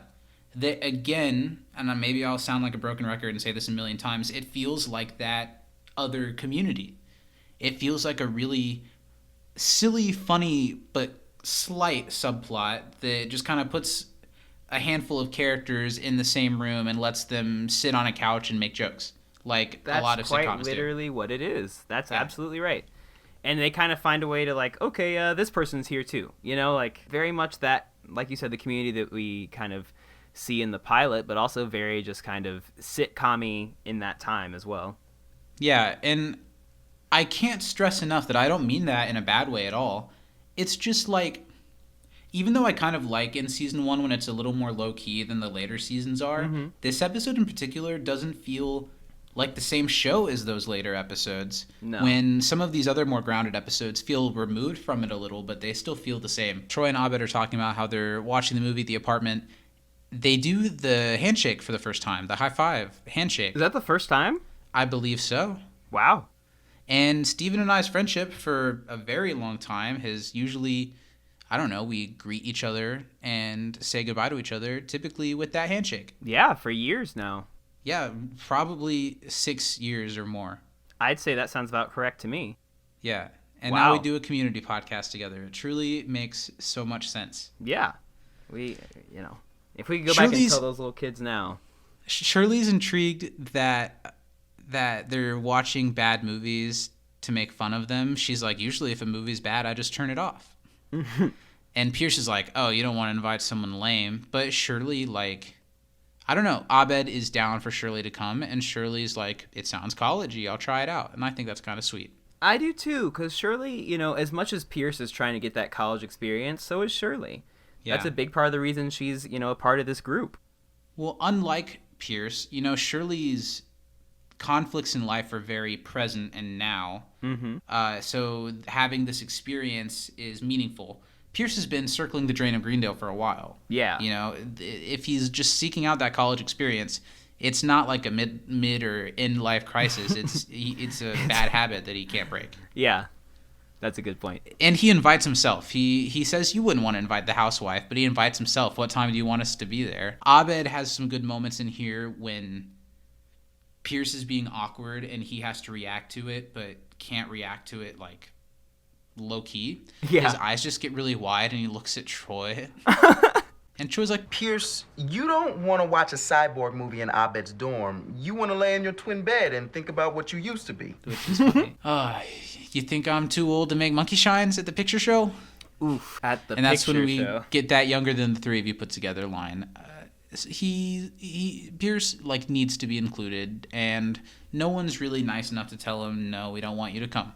that, again, and maybe I'll sound like a broken record and say this a million times, it feels like that other Community. It feels like a really silly, funny, but slight subplot that just kind of puts a handful of characters in the same room and lets them sit on a couch and make jokes, like a lot of sitcoms do. That's quite literally what it is. That's absolutely right. And they kind of find a way to like, okay, this person's here too. Like very much that, like you said, the Community that we kind of see in the pilot, but also very just kind of sitcom-y in that time as well. Yeah, and I can't stress enough that I don't mean that in a bad way at all. It's just like, even though I kind of like in season 1 when it's a little more low-key than the later seasons are, this episode in particular doesn't feel like the same show as those later episodes. No. When some of these other more grounded episodes feel removed from it a little, but they still feel the same. Troy and Abed are talking about how they're watching the movie The Apartment. They do the handshake for the first time, the high five handshake. Is that the first time? I believe so. Wow. And Steven and I's friendship for a very long time has usually, I don't know, we greet each other and say goodbye to each other, typically with that handshake. Yeah, for years now. Yeah, probably 6 years or more. I'd say that sounds about correct to me. Yeah. And Wow. now we do a community podcast together. It truly makes so much sense. Yeah. We, if we could go back and tell those little kids now. Shirley's intrigued that they're watching bad movies to make fun of them. She's like, usually if a movie's bad, I just turn it off. And Pierce is like, oh, you don't want to invite someone lame. But Shirley, like, I don't know. Abed is down for Shirley to come, and Shirley's like, it sounds college-y. I'll try it out. And I think that's kind of sweet. I do too, because Shirley, as much as Pierce is trying to get that college experience, so is Shirley. Yeah. That's a big part of the reason she's, a part of this group. Well, unlike Pierce, Shirley's conflicts in life are very present and now. So having this experience is meaningful. Pierce has been circling the drain of Greendale for a while. Yeah. If he's just seeking out that college experience, it's not like a mid or end life crisis. It's a bad habit that he can't break. Yeah. That's a good point. And he invites himself. He says you wouldn't want to invite the housewife, but he invites himself. What time do you want us to be there? Abed has some good moments in here when Pierce is being awkward and he has to react to it, but can't react to it like low key. Yeah. His eyes just get really wide and he looks at Troy. And Troy's like, Pierce, you don't want to watch a cyborg movie in Abed's dorm. You want to lay in your twin bed and think about what you used to be. which is funny. You think I'm too old to make monkey shines at the picture show? Oof, at the and that's when we show. get that younger than the three of you put together line. Pierce like needs to be included, and no one's really nice enough to tell him, no, we don't want you to come.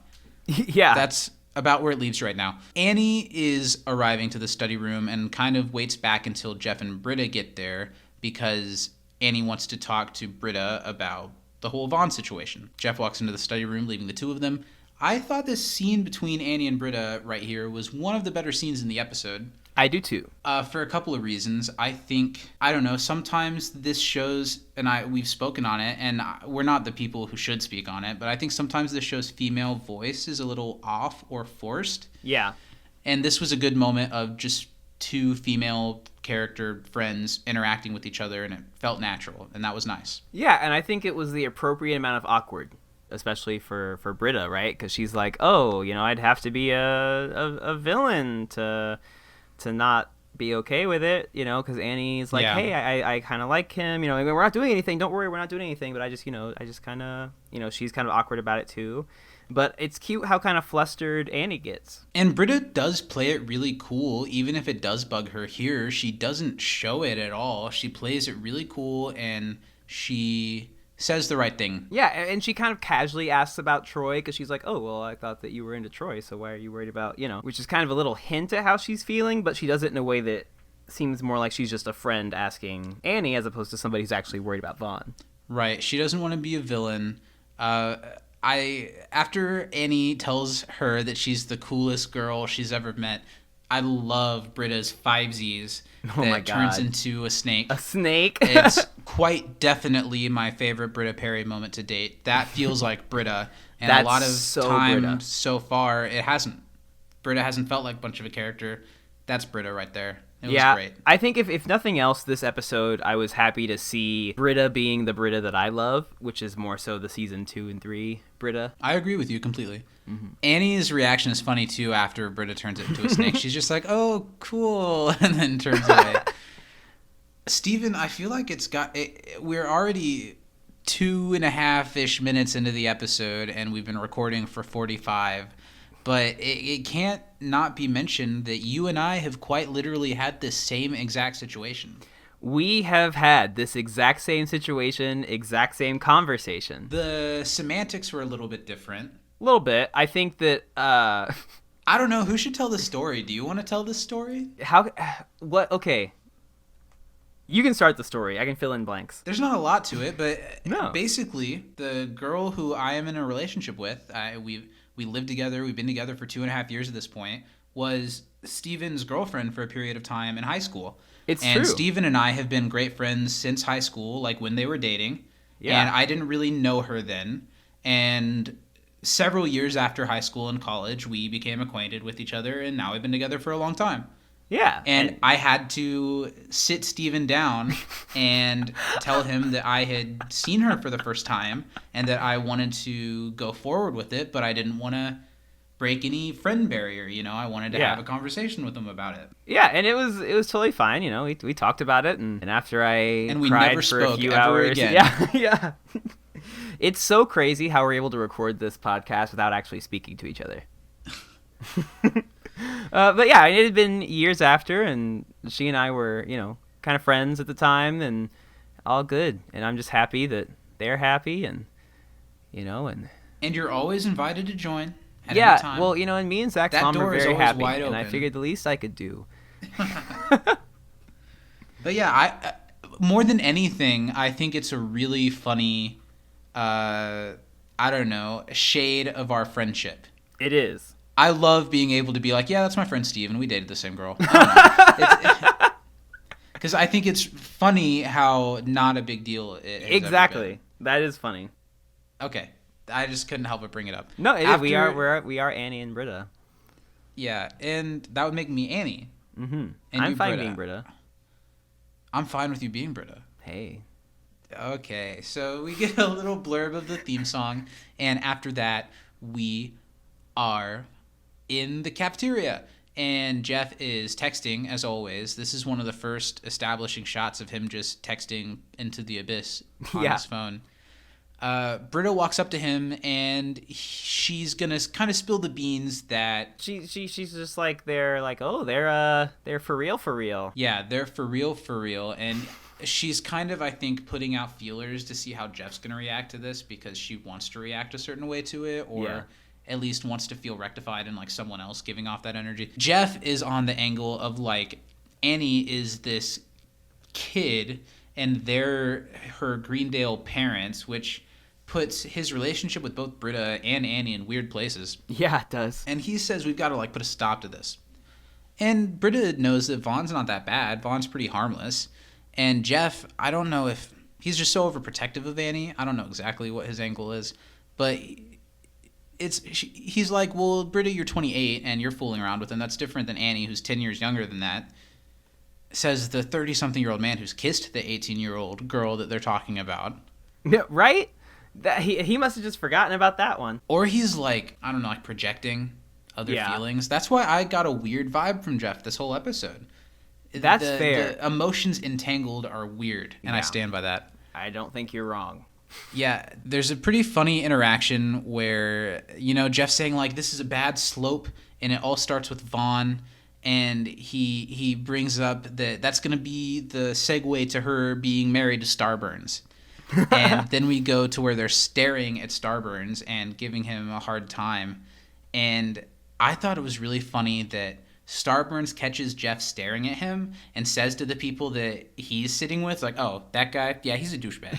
Yeah. That's about where it leaves right now. Annie is arriving to the study room and kind of waits back until Jeff and Britta get there because Annie wants to talk to Britta about the whole Vaughn situation. Jeff walks into the study room, leaving the two of them. I thought this scene between Annie and Britta right here was one of the better scenes in the episode. I do too. For a couple of reasons. I think, I don't know, sometimes this shows, and we've spoken on it, and we're not the people who should speak on it, but I think sometimes this show's female voice is a little off or forced. Yeah. And this was a good moment of just two female character friends interacting with each other, and it felt natural, and that was nice. Yeah, and I think it was the appropriate amount of awkward, especially for Britta, right? Because she's like, oh, I'd have to be a villain to not be okay with it, because Annie's like, hey, I kind of like him, we're not doing anything, don't worry, we're not doing anything, but I just kind of, she's kind of awkward about it too. But it's cute how kind of flustered Annie gets. And Britta does play it really cool, even if it does bug her here. She doesn't show it at all. She plays it really cool, and she says the right thing. Yeah, and she kind of casually asks about Troy, because she's like, oh, well, I thought that you were into Troy, so why are you worried about, which is kind of a little hint at how she's feeling, but she does it in a way that seems more like she's just a friend asking Annie as opposed to somebody who's actually worried about Vaughn. Right. She doesn't want to be a villain. After Annie tells her that she's the coolest girl she's ever met, I love Britta's fivesies that turns into a snake. A snake? It's quite definitely my favorite Britta Perry moment to date. That feels like Britta. And That's a lot of so time Britta. so far, it hasn't. Britta hasn't felt like a bunch of a character. That's Britta right there. It was great. I think if nothing else, this episode, I was happy to see Britta being the Britta that I love, which is more so the season 2 and 3 Britta. I agree with you completely. Mm-hmm. Annie's reaction is funny, too, after Britta turns it into a snake. She's just like, oh, cool, and then turns away. Steven, I feel like we're already 2.5-ish minutes into the episode, and we've been recording for 45. But it can't not be mentioned that you and I have quite literally had this same exact situation. We have had this exact same situation, exact same conversation. The semantics were a little bit different. A little bit. I think that... I don't know. Who should tell this story? Do you want to tell this story? What? Okay. You can start the story. I can fill in blanks. There's not a lot to it, but no. Basically, the girl who I am in a relationship with, we lived together, we've been together for 2.5 years at this point, was Steven's girlfriend for a period of time in high school. It's true. And Steven and I have been great friends since high school, like when they were dating. Yeah. And I didn't really know her then. And several years after high school and college, we became acquainted with each other, and now we've been together for a long time. Yeah. And I had to sit Steven down and tell him that I had seen her for the first time and that I wanted to go forward with it, but I didn't want to break any friend barrier, I wanted to have a conversation with him about it. Yeah, and it was totally fine, we talked about it, and after I cried never for a few ever hours. Again. Yeah. It's so crazy how we're able to record this podcast without actually speaking to each other. But yeah, it had been years after, and she and I were, kind of friends at the time, and all good. And I'm just happy that they're happy, and And you're always invited to join at any time. Well, and me and Zach's mom are very happy, wide and open. I figured the least I could do. But yeah, I more than anything, I think it's a really funny, shade of our friendship. It is. I love being able to be like, yeah, that's my friend Steve, and we dated the same girl. Because I think it's funny how not a big deal it has Exactly. ever been. That is funny. Okay. I just couldn't help but bring it up. No, we are Annie and Britta. Yeah, and that would make me Annie. Mm-hmm. And I'm you, fine Britta. being Britta. I'm fine with you being Britta. Hey. Okay, so we get a little blurb of the theme song, and after that, we are in the cafeteria. And Jeff is texting, as always. This is one of the first establishing shots of him just texting into the abyss on his phone. Britta walks up to him, and she's gonna kind of spill the beans that she's just like they're for real. Yeah, they're for real, and she's kind of, I think, putting out feelers to see how Jeff's gonna react to this, because she wants to react a certain way to it, or at least wants to feel rectified in like someone else giving off that energy. Jeff is on the angle of like Annie is this kid and they're her Greendale parents, which puts his relationship with both Britta and Annie in weird places. Yeah, it does. And he says we've got to like put a stop to this. And Britta knows that Vaughn's not that bad. Vaughn's pretty harmless. And Jeff, I don't know if he's just so overprotective of Annie. I don't know exactly what his angle is, but he's like, well, Britta, you're 28 and you're fooling around with him. That's different than Annie, who's 10 years younger than that. Says the 30-something-year-old man who's kissed the 18-year-old girl that they're talking about. Yeah, right? That he must have just forgotten about that one. Or he's like, I don't know, like projecting other feelings. That's why I got a weird vibe from Jeff this whole episode. That's fair. The emotions entangled are weird, and I stand by that. I don't think you're wrong. Yeah, there's a pretty funny interaction where, Jeff's saying, like, this is a bad slope, and it all starts with Vaughn, and he brings up that's going to be the segue to her being married to Starburns. And then we go to where they're staring at Starburns and giving him a hard time. And I thought it was really funny that Starburns catches Jeff staring at him and says to the people that he's sitting with, like, oh, that guy, yeah, he's a douchebag.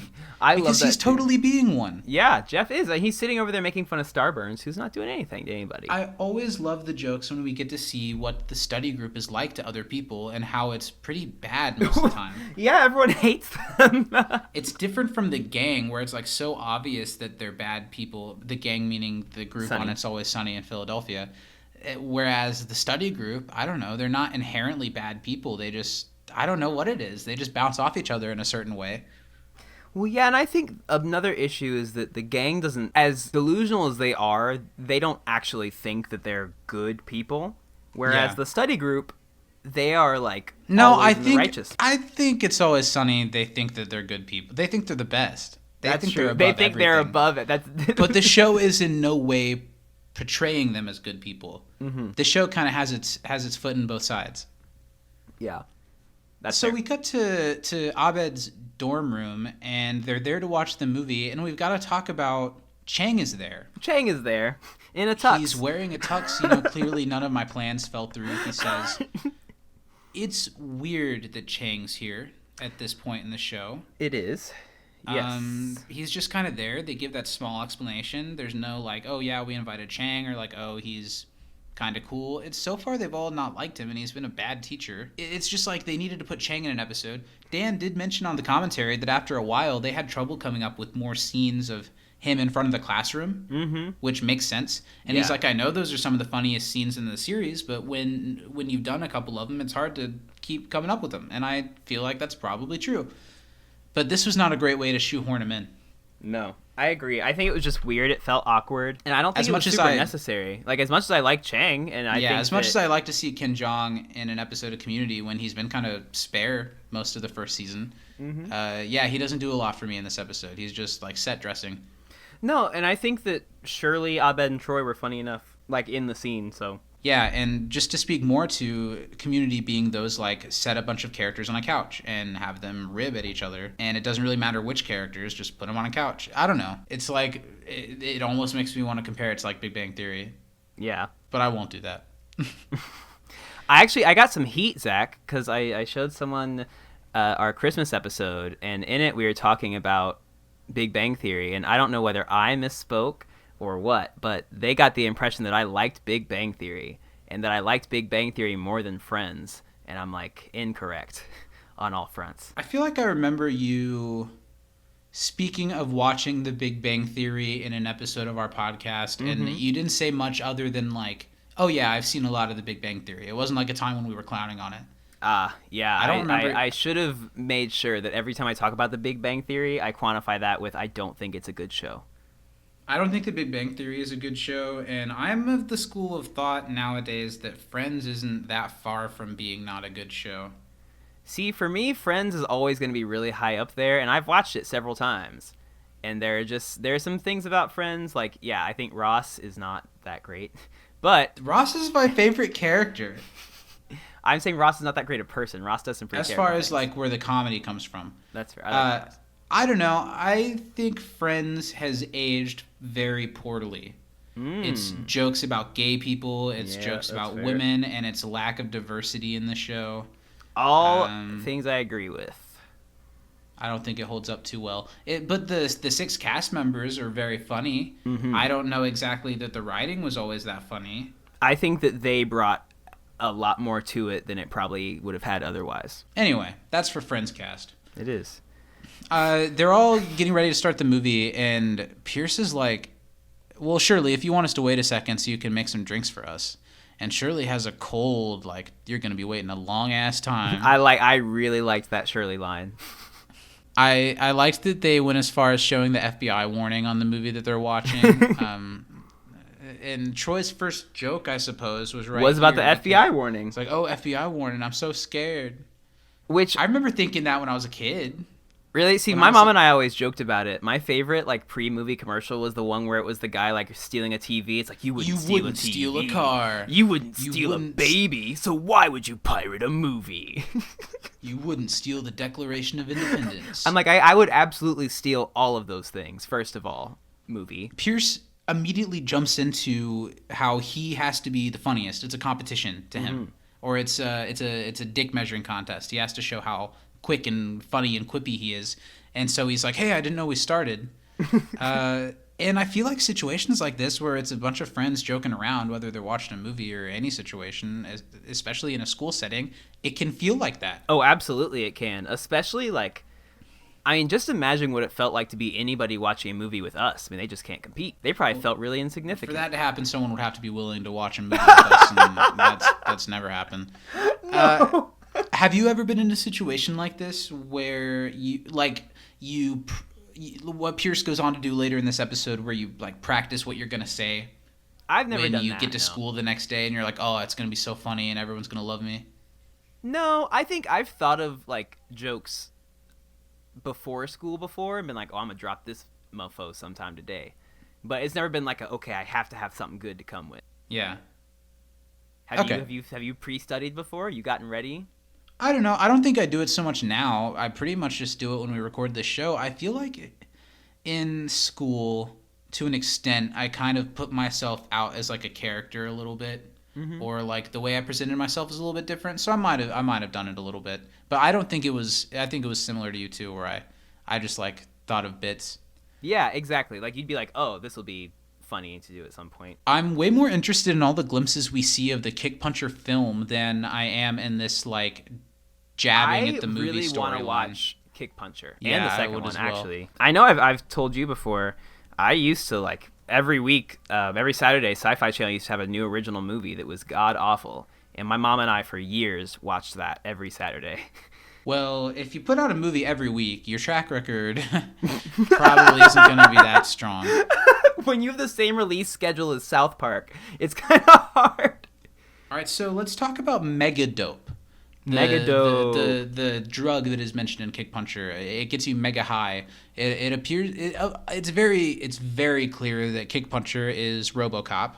Because he's totally being one. Yeah, Jeff is. He's sitting over there making fun of Starburns, who's not doing anything to anybody. I always love the jokes when we get to see what the study group is like to other people and how it's pretty bad most of the time. Yeah, everyone hates them. It's different from the gang, where it's like so obvious that they're bad people. The gang meaning the group on It's Always Sunny in Philadelphia. Whereas the study group, I don't know, they're not inherently bad people. They just, I don't know what it is. They just bounce off each other in a certain way. Well, yeah, and I think another issue is that the gang doesn't, as delusional as they are, they don't actually think that they're good people. Whereas the study group, they are like righteous. I think It's Always Sunny. They think that they're good people. They think they're the best. That's true. They think they're above it. But the show is in no way portraying them as good people. Mm-hmm. The show kind of has its foot in both sides. Yeah. So we cut to Abed's dorm room, and they're there to watch the movie, and we've got to talk about Chang is there. Chang is there in a tux. He's wearing a tux. Clearly none of my plans fell through, he says. It's weird that Chang's here at this point in the show. It is. Yes. He's just kind of there. They give that small explanation. There's no like, oh yeah, we invited Chang, or like, oh, he's kind of cool. It's so far they've all not liked him, and he's been a bad teacher. It's just like they needed to put Chang in an episode. Dan did mention on the commentary that after a while they had trouble coming up with more scenes of him in front of the classroom, which makes sense. And he's like, I know those are some of the funniest scenes in the series, but when you've done a couple of them, it's hard to keep coming up with them. And I feel like that's probably true. But this was not a great way to shoehorn him in. No, I agree. I think it was just weird. It felt awkward. And I don't think it was super necessary. Like, as much as I like Chang, and I think as much as I like to see Ken Jeong in an episode of Community when he's been kind of spare most of the first season, he doesn't do a lot for me in this episode. He's just, like, set dressing. No, and I think that Shirley, Abed, and Troy were funny enough, like, in the scene, so... Yeah, and just to speak more to Community being those, like, set a bunch of characters on a couch and have them rib at each other. And it doesn't really matter which characters, just put them on a couch. I don't know. It's like, it almost makes me want to compare it to, like, Big Bang Theory. Yeah. But I won't do that. I got some heat, Zach, because I showed someone our Christmas episode, and in it we were talking about Big Bang Theory, and I don't know whether I misspoke or what, but they got the impression that I liked Big Bang Theory and that I liked Big Bang Theory more than Friends, and I'm like, incorrect on all fronts. I feel like I remember you speaking of watching The Big Bang Theory in an episode of our podcast, and you didn't say much other than like, oh yeah, I've seen a lot of The Big Bang Theory. It wasn't like a time when we were clowning on it. Yeah. I don't remember. I should have made sure that every time I talk about The Big Bang Theory, I quantify that with I don't think it's a good show. I don't think The Big Bang Theory is a good show, and I'm of the school of thought nowadays that Friends isn't that far from being not a good show. See, for me, Friends is always going to be really high up there, and I've watched it several times. And there's some things about Friends, like, yeah, I think Ross is not that great. But Ross is my favorite character. I'm saying Ross is not that great a person. Ross does some pretty as far as things. like where the comedy comes from. That's fair. I don't know. I think Friends has aged very poorly. It's jokes about gay people, it's jokes about women, and its lack of diversity in the show. All things I agree with. I don't think it holds up too well. But the 6 cast members are very funny. Mm-hmm. I don't know exactly that the writing was always that funny. I think that they brought a lot more to it than it probably would have had otherwise. Anyway, that's for Friends cast. It is. They're all getting ready to start the movie, and Pierce is like, well, Shirley, if you want us to wait a second so you can make some drinks for us. And Shirley has a cold, like, you're going to be waiting a long-ass time. I really liked that Shirley line. I liked that they went as far as showing the FBI warning on the movie that they're watching. And Troy's first joke, I suppose, was about the FBI warning. It's like, oh, FBI warning, I'm so scared. Which I remember thinking that when I was a kid. Really? See, my mom and I always joked about it. My favorite, like, pre-movie commercial was the one where it was the guy, like, stealing a TV. It's like, you wouldn't steal a car. You wouldn't steal a baby, so why would you pirate a movie? You wouldn't steal the Declaration of Independence. I'm like, I would absolutely steal all of those things, first of all, movie. Pierce immediately jumps into how he has to be the funniest. It's a competition to him. Or it's a dick measuring contest. He has to show how quick and funny and quippy he is, and so he's like, hey, I didn't know we started. And I feel like situations like this where it's a bunch of friends joking around, whether they're watching a movie or any situation, especially in a school setting, it can feel like that. Oh, absolutely it can. Especially, like, I mean, just imagine what it felt like to be anybody watching a movie with us. I mean, they just can't compete. They probably felt really insignificant. For that to happen, someone would have to be willing to watch a movie with us, and that's never happened. No. Have you ever been in a situation like this where what Pierce goes on to do later in this episode, where you like practice what you're gonna say? I've never done that. When you get to school the next day and you're like, oh, it's gonna be so funny and everyone's gonna love me. No, I think I've thought of like jokes before school and been like, oh, I'm gonna drop this mofo sometime today, but it's never been like okay, I have to have something good to come with. Yeah. Have you pre-studied before? You gotten ready? I don't know. I don't think I do it so much now. I pretty much just do it when we record this show. I feel like in school, to an extent, I kind of put myself out as like a character a little bit, or like the way I presented myself is a little bit different. So I might have done it a little bit, but I don't think it was. I think it was similar to you too, where I just like thought of bits. Yeah, exactly. Like you'd be like, oh, this will be funny to do at some point. I'm way more interested in all the glimpses we see of the Kickpuncher film than I am in this like jabbing at the movie storyline. I really want to watch Kickpuncher and the second one, actually. I know I've told you before, I used to, like, every week, every Saturday, Sci-Fi Channel used to have a new original movie that was god-awful, and my mom and I, for years, watched that every Saturday. Well, if you put out a movie every week, your track record probably isn't going to be that strong. When you have the same release schedule as South Park, it's kind of hard. All right, so let's talk about Mega Dope. The drug that is mentioned in Kickpuncher. It gets you mega high. It appears it's very clear that Kickpuncher is RoboCop.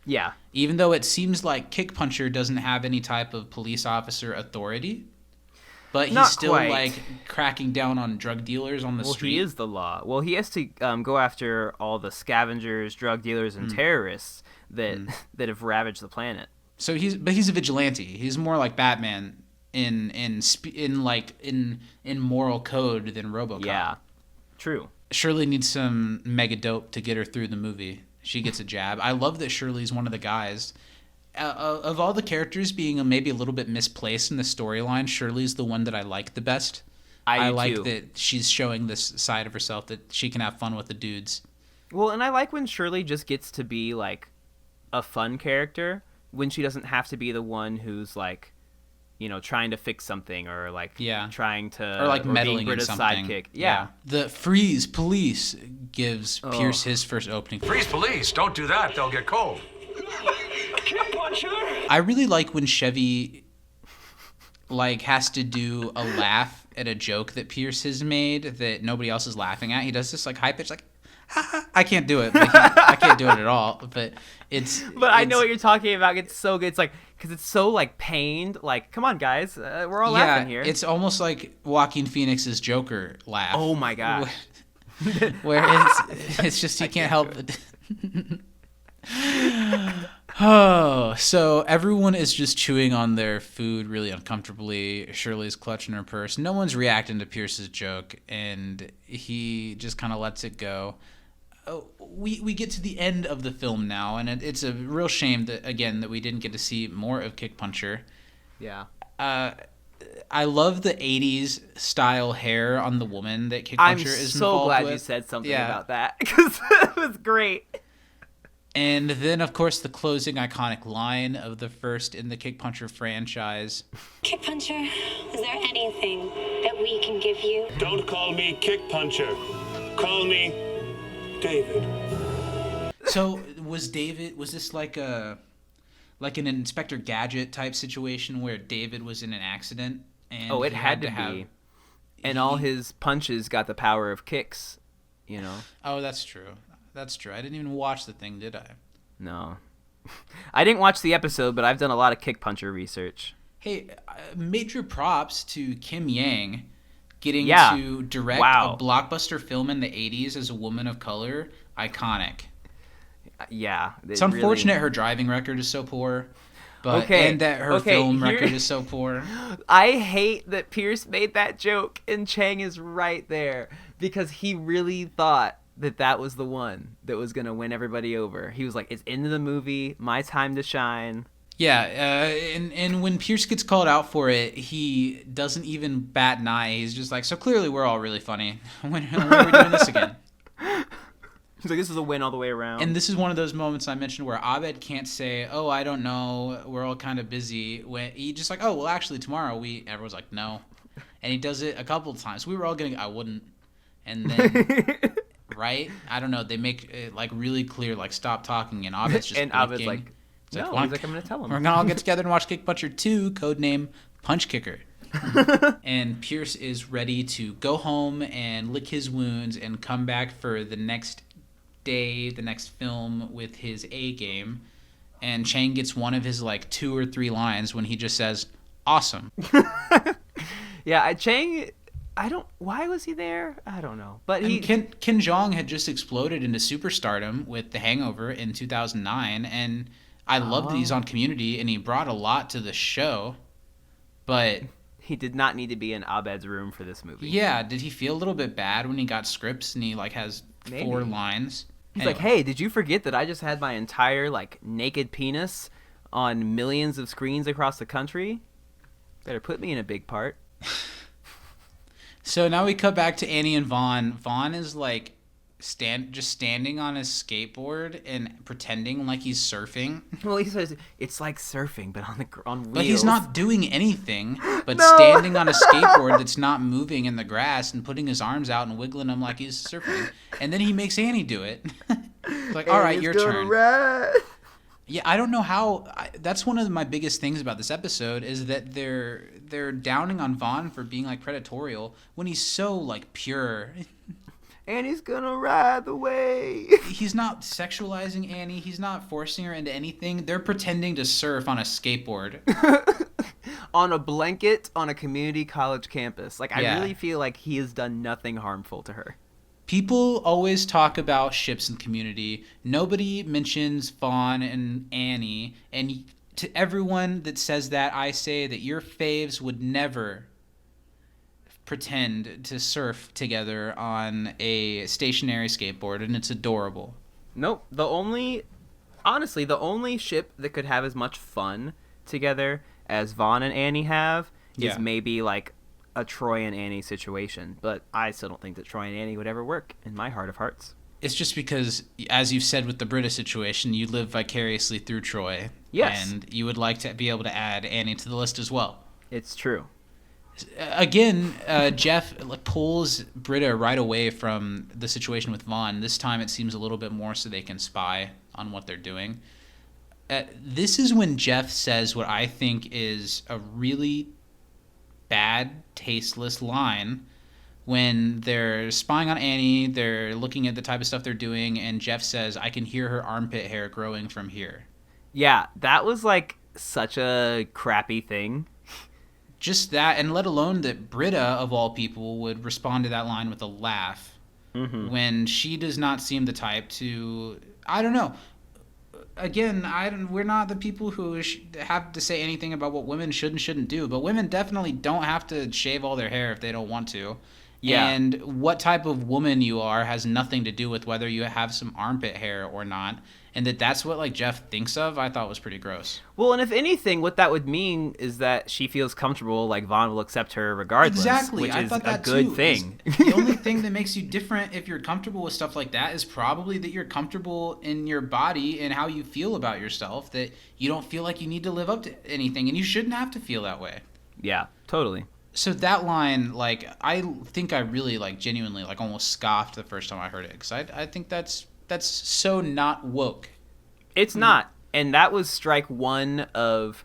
Yeah. Even though it seems like Kickpuncher doesn't have any type of police officer authority, but he's still like cracking down on drug dealers on the street. Well, he is the law. Well, he has to go after all the scavengers, drug dealers, and terrorists that have ravaged the planet. So he's a vigilante. He's more like Batman in moral code than RoboCop. Yeah, true. Shirley needs some mega dope to get her through the movie. She gets a jab. I love that Shirley's one of the guys. Of all the characters being maybe a little bit misplaced in the storyline, Shirley's the one that I like the best. I like too. That she's showing this side of herself that she can have fun with the dudes. Well, and I like when Shirley just gets to be like a fun character, when she doesn't have to be the one who's like, you know, trying to fix something or like trying to, or like meddling in something. Sidekick. Yeah. The freeze police gives Pierce his first opening. Freeze police! Don't do that. They'll get cold. I really like when Chevy like has to do a laugh at a joke that Pierce has made that nobody else is laughing at. He does this like high pitch like, I can't do it. But I can't do it at all. But I know what you're talking about. It's so good. It's like because it's so like pained. Like, come on, guys, we're all laughing here. It's almost like Joaquin Phoenix's Joker laugh. Oh my god. Where it's just you can't help it. Oh, so everyone is just chewing on their food really uncomfortably. Shirley's clutching her purse. No one's reacting to Pierce's joke, and he just kind of lets it go. We get to the end of the film now, and it's a real shame that we didn't get to see more of Kickpuncher. Yeah. I love the 80s style hair on the woman that Kickpuncher is involved with. I'm so glad you said something about that, because it was great. And then, of course, the closing iconic line of the first in the Kickpuncher franchise. Kickpuncher, is there anything that we can give you? Don't call me Kickpuncher. Call me David. So was this like an Inspector Gadget type situation where David was in an accident? And it had to be. And all his punches got the power of kicks, you know? Oh, that's true. That's true. I didn't even watch the thing, did I? No. I didn't watch the episode, but I've done a lot of Kickpuncher research. Hey, major props to Kim Yang getting to direct a blockbuster film in the 80s as a woman of color. Iconic. Yeah. It's unfortunate her driving record is so poor. And that her film record is so poor. I hate that Pierce made that joke and Chang is right there because he really thought that was the one that was going to win everybody over. He was like, it's into the movie, my time to shine. Yeah, and when Pierce gets called out for it, he doesn't even bat an eye. He's just like, so clearly we're all really funny. When are we doing this again? He's like, this is a win all the way around. And this is one of those moments I mentioned where Abed can't say, oh, I don't know, we're all kind of busy. When he just like, oh, well, actually, tomorrow everyone's like, no. And he does it a couple of times. We were all getting, I wouldn't. And then... Right? I don't know. They make it like really clear, like stop talking, and Abed's just and Abed's like, no, he's like, I'm gonna tell him. We're gonna all get together and watch Kickpuncher 2, codename Punch Kicker. And Pierce is ready to go home and lick his wounds and come back for the next day, the next film with his A game. And Chang gets one of his like 2 or 3 lines when he just says, "Awesome." Yeah, Chang. Why was he there? I don't know. But Ken Jeong had just exploded into superstardom with The Hangover in 2009, and I love that he's on Community, and he brought a lot to the show, but... He did not need to be in Abed's room for this movie. Yeah, did he feel a little bit bad when he got scripts and he like has Maybe. 4 lines? He's like, hey, did you forget that I just had my entire like naked penis on millions of screens across the country? Better put me in a big part. So now we cut back to Annie and Vaughn. Vaughn is like just standing on his skateboard and pretending like he's surfing. Well, he says it's like surfing, but on wheels. But he's not doing anything but standing on a skateboard that's not moving in the grass and putting his arms out and wiggling them like he's surfing. And then he makes Annie do it. Like, all right, your turn. Yeah, I don't know how. That's one of my biggest things about this episode is that they're downing on Vaughn for being like predatorial when he's so like pure. Annie's gonna ride the wave. He's not sexualizing Annie. He's not forcing her into anything. They're pretending to surf on a skateboard. On a blanket on a community college campus. Like, I really feel like he has done nothing harmful to her. People always talk about ships in Community. Nobody mentions Vaughn and Annie. And to everyone that says that, I say that your faves would never pretend to surf together on a stationary skateboard, and it's adorable. Nope. Honestly, the only ship that could have as much fun together as Vaughn and Annie have is maybe like a Troy and Annie situation, but I still don't think that Troy and Annie would ever work in my heart of hearts. It's just because, as you've said with the Britta situation, you live vicariously through Troy. Yes. And you would like to be able to add Annie to the list as well. It's true. Again, Jeff pulls Britta right away from the situation with Vaughn. This time it seems a little bit more so they can spy on what they're doing. This is when Jeff says what I think is a really bad, tasteless line when they're spying on Annie, they're looking at the type of stuff they're doing, and Jeff says, I can hear her armpit hair growing from here. Yeah, that was like such a crappy thing. Just that, and let alone that Britta, of all people, would respond to that line with a laugh when she does not seem the type to, I don't know. Again, we're not the people who have to say anything about what women should and shouldn't do, but women definitely don't have to shave all their hair if they don't want to. Yeah. And what type of woman you are has nothing to do with whether you have some armpit hair or not. And that's what like Jeff thinks of, I thought was pretty gross. Well, and if anything, what that would mean is that she feels comfortable, like Vaughn will accept her regardless. Exactly. Which I is thought that a good too. thing. The only thing that makes you different if you're comfortable with stuff like that is probably that you're comfortable in your body and how you feel about yourself, that you don't feel like you need to live up to anything, and you shouldn't have to feel that way. Yeah, totally. So that line, like, I think I really, like, genuinely, like, almost scoffed the first time I heard it, because I think that's so not woke. It's not. And that was strike one of,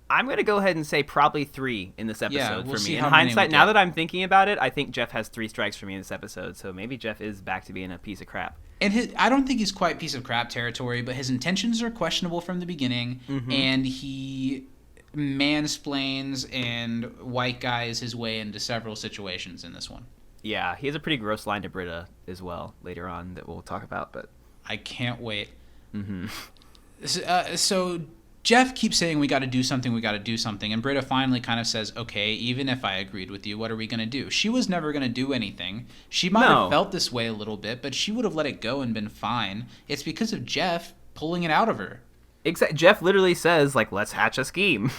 I'm going to go ahead and say probably 3 in this episode for me. In hindsight, now that I'm thinking about it, I think Jeff has 3 strikes for me in this episode. So maybe Jeff is back to being a piece of crap. And I don't think he's quite piece of crap territory, but his intentions are questionable from the beginning, and he mansplains and white guys his way into several situations in this one. Yeah, he has a pretty gross line to Britta as well later on that we'll talk about. But I can't wait. So Jeff keeps saying we got to do something, and Britta finally kind of says, okay, even if I agreed with you, what are we going to do? She was never going to do anything. She might have felt this way a little bit, but she would have let it go and been fine. It's because of Jeff pulling it out of her. Jeff literally says, like, let's hatch a scheme.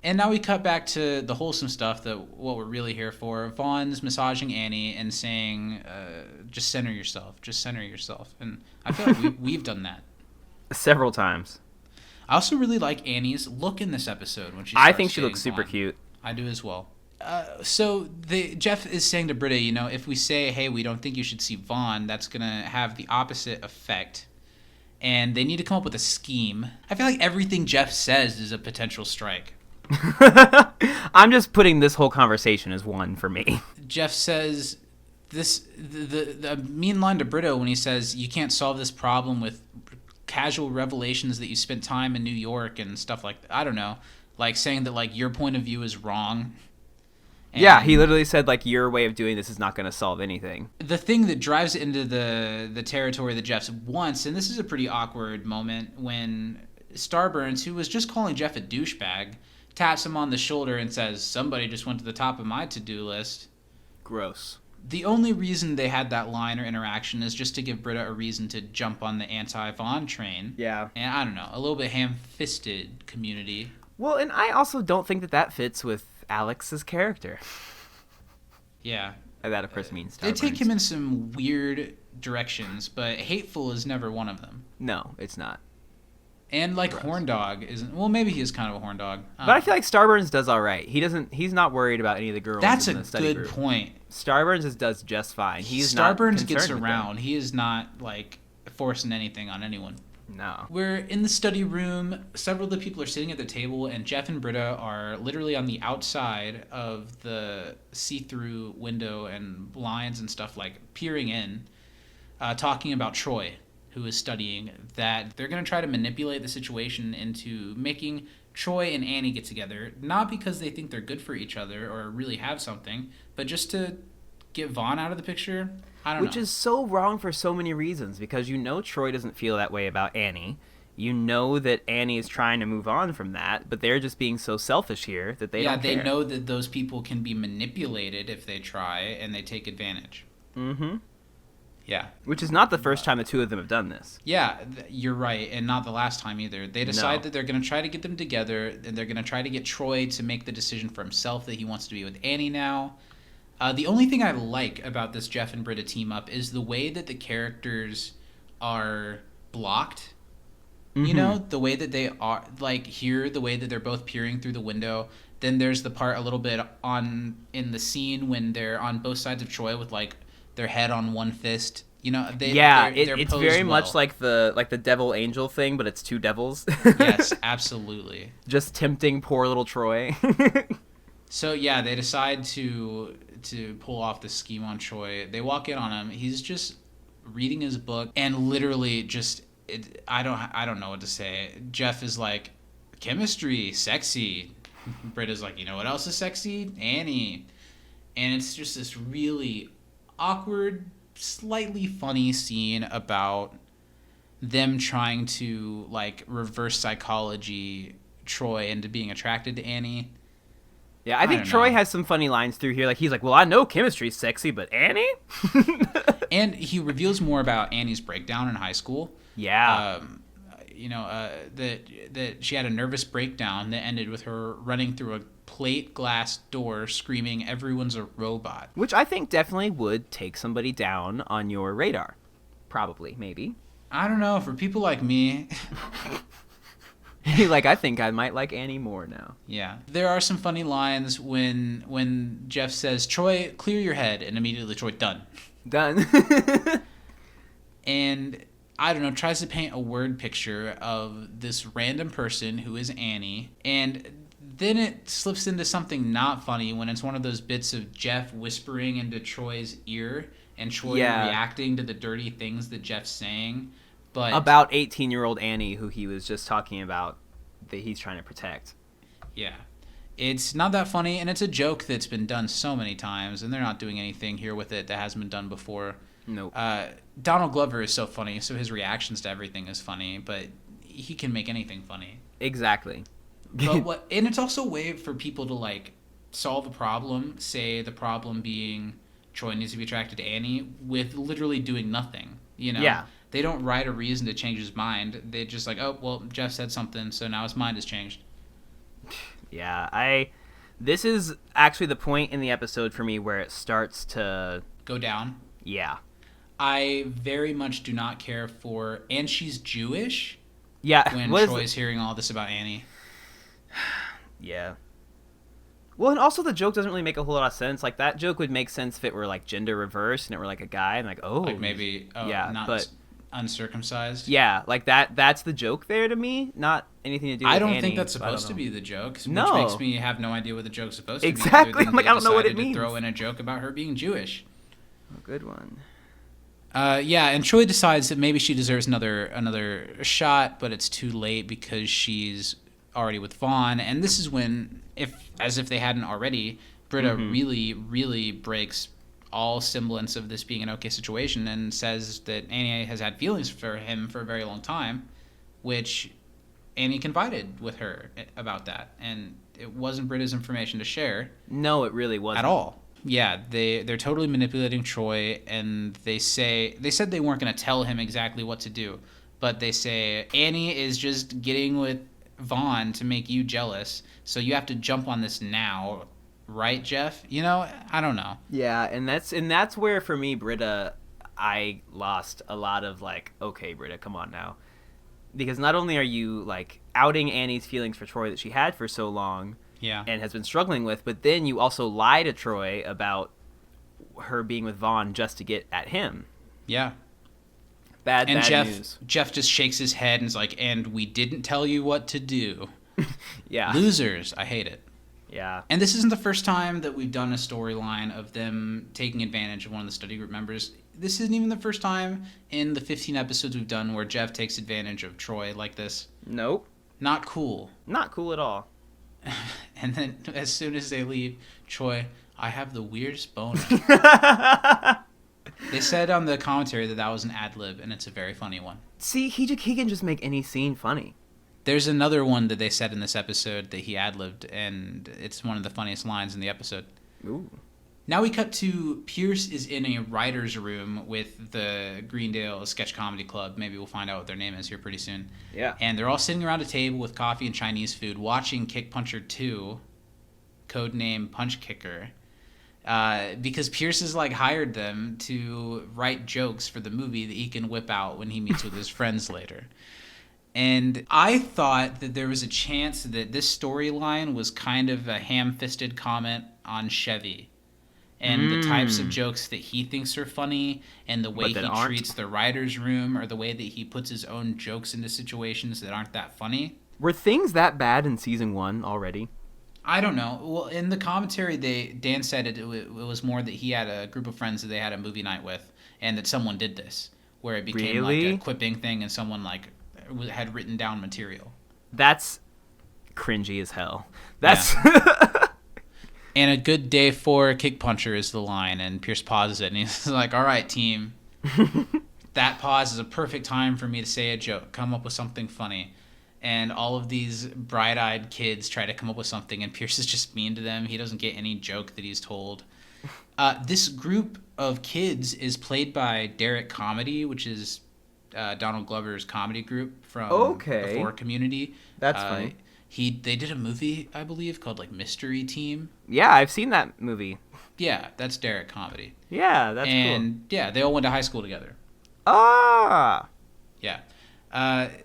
And now we cut back to the wholesome stuff, that what we're really here for. Vaughn's massaging Annie and saying, just center yourself. And I feel like we've done that. Several times. I also really like Annie's look in this episode when she. I think she looks super cute. I do as well. So Jeff is saying to Britta, if we say, hey, we don't think you should see Vaughn, that's gonna have the opposite effect, and they need to come up with a scheme. I feel like everything Jeff says is a potential strike. I'm just putting this whole conversation as one for me. Jeff says the mean line to Britta when he says you can't solve this problem with casual revelations that you spent time in New York and stuff like that. I don't know, like saying that like your point of view is wrong. And yeah, he literally said like your way of doing this is not going to solve anything. The thing that drives it into the territory that Jeff wants, and this is a pretty awkward moment when Starburns, who was just calling Jeff a douchebag, taps him on the shoulder and says, somebody just went to the top of my to-do list. Gross. The only reason they had that line or interaction is just to give Britta a reason to jump on the anti-Vaughn train. Yeah. And I don't know, a little bit ham-fisted community. Well, and I also don't think that fits with Alex's character. Yeah. That, of course, means Starburns. They take him in some weird directions, but hateful is never one of them. No, it's not. And like Gross. Horn Dog isn't. Well, maybe he is kind of a horn dog. But I feel like Starburns does all right. He's not worried about any of the girls. That's in the study good group. Point. Starburns does just fine. Starburns gets around. He is not like forcing anything on anyone. No. We're in the study room. Several of the people are sitting at the table, and Jeff and Britta are literally on the outside of the see-through window and blinds and stuff, like peering in, talking about Troy, who is studying, that they're going to try to manipulate the situation into making Troy and Annie get together, not because they think they're good for each other or really have something, but just to get Vaughn out of the picture. I don't know. Which is so wrong for so many reasons, because Troy doesn't feel that way about Annie. You know that Annie is trying to move on from that, but they're just being so selfish here that they don't care. Yeah, they know that those people can be manipulated if they try, and they take advantage. Mm-hmm. Yeah. Which is not the first time the two of them have done this. Yeah, you're right, and not the last time either. They decide that they're going to try to get them together, and they're going to try to get Troy to make the decision for himself that he wants to be with Annie now. The only thing I like about this Jeff and Britta team up is the way that the characters are blocked. Mm-hmm. You know, the way that they are, like here, the way that they're both peering through the window. Then there's the part a little bit in the scene when they're on both sides of Troy with like their head on one fist. You know, it's very much like the devil angel thing, but it's two devils. Yes, absolutely. Just tempting poor little Troy. So yeah, they decide to pull off the scheme on Troy. They walk in on him. He's just reading his book and literally just I don't know what to say. Jeff is like, chemistry, sexy. Britta's like, you know what else is sexy? Annie. And it's just this really awkward, slightly funny scene about them trying to like reverse psychology Troy into being attracted to Annie. Yeah, I think Troy has some funny lines through here. Like, he's like, well, I know chemistry's sexy, but Annie? And he reveals more about Annie's breakdown in high school. Yeah. That she had a nervous breakdown that ended with her running through a plate glass door screaming, everyone's a robot. Which I think definitely would take somebody down on your radar. Probably, maybe. I don't know. For people like me... Like, I think I might like Annie more now. Yeah. There are some funny lines when Jeff says, Troy, clear your head, and immediately Troy, done. Done. And, I don't know, tries to paint a word picture of this random person who is Annie, and then it slips into something not funny when it's one of those bits of Jeff whispering into Troy's ear, and Troy reacting to the dirty things that Jeff's saying. But about 18-year-old Annie, who he was just talking about, that he's trying to protect. Yeah. It's not that funny, and it's a joke that's been done so many times, and they're not doing anything here with it that hasn't been done before. Nope. Donald Glover is so funny, so his reactions to everything is funny, but he can make anything funny. Exactly. But and it's also a way for people to, like, solve a problem, say the problem being Troy needs to be attracted to Annie, with literally doing nothing, you know? Yeah. They don't write a reason to change his mind. They just like, oh, well, Jeff said something, so now his mind has changed. Yeah, this is actually the point in the episode for me where it starts to... go down. Yeah. I very much do not care for... And she's Jewish? Yeah. When Troy's hearing all this about Annie. Yeah. Well, and also the joke doesn't really make a whole lot of sense. Like, that joke would make sense if it were, like, gender reversed and it were, like, a guy and, like, oh. Like, maybe, not uncircumcised. Yeah, like, that's the joke there to me, not anything to do with I don't Annie, think that's supposed to be the joke, which No. makes me have no idea what the joke's supposed to be. Exactly. I'm like, I don't know what it means. To throw in a joke about her being Jewish. A good one. Yeah, and Troy decides that maybe she deserves another shot, but it's too late because she's already with Vaughn. And this is when, as if they hadn't already, Britta really, really breaks all semblance of this being an okay situation and says that Annie has had feelings for him for a very long time, which Annie confided with her about that. And it wasn't Britta's information to share. No, it really wasn't. At all. Yeah, they're totally manipulating Troy, and they said they weren't going to tell him exactly what to do, but they say Annie is just getting with Vaughn to make you jealous, so you have to jump on this now, right, Jeff? You know, I don't know. Yeah, and that's where for me, Britta, I lost a lot of like, okay, Britta, come on now, because not only are you like outing Annie's feelings for Troy that she had for so long. Yeah. And has been struggling with, but then you also lie to Troy about her being with Vaughn just to get at him. Yeah. Bad Jeff, news. Jeff just shakes his head and is like, and we didn't tell you what to do. Yeah. Losers. I hate it. Yeah. And this isn't the first time that we've done a storyline of them taking advantage of one of the study group members. This isn't even the first time in the 15 episodes we've done where Jeff takes advantage of Troy like this. Nope. Not cool. Not cool at all. And then as soon as they leave, Troy, I have the weirdest boner. They said on the commentary that was an ad-lib, and it's a very funny one. See, he can just make any scene funny. There's another one that they said in this episode that he ad-libbed, and it's one of the funniest lines in the episode. Ooh. Now we cut to Pierce is in a writer's room with the Greendale Sketch Comedy Club. Maybe we'll find out what their name is here pretty soon. Yeah. And they're all sitting around a table with coffee and Chinese food watching Kick Puncher 2, codename Punch Kicker, because Pierce has like hired them to write jokes for the movie that he can whip out when he meets with his friends later. And I thought that there was a chance that this storyline was kind of a ham-fisted comment on Chevy. And the types of jokes that he thinks are funny, and the way he treats the writer's room, or the way that he puts his own jokes into situations that aren't that funny. Were things that bad in season 1 already? I don't know. Well, in the commentary, Dan said it was more that he had a group of friends that they had a movie night with, and that someone did this, where it became like a quipping thing, and someone like had written down material. That's cringy as hell. That's And a good day for kickpuncher is the line, and Pierce pauses it, and he's like, "All right, team, that pause is a perfect time for me to say a joke. Come up with something funny." And all of these bright-eyed kids try to come up with something, and Pierce is just mean to them. He doesn't get any joke that he's told. This group of kids is played by Derek Comedy, which is Donald Glover's comedy group from before Community. That's funny. They did a movie, I believe, called like Mystery Team. Yeah, I've seen that movie. Yeah, that's Derek Comedy. Yeah, that's cool. And yeah, they all went to high school together. Ah! Yeah.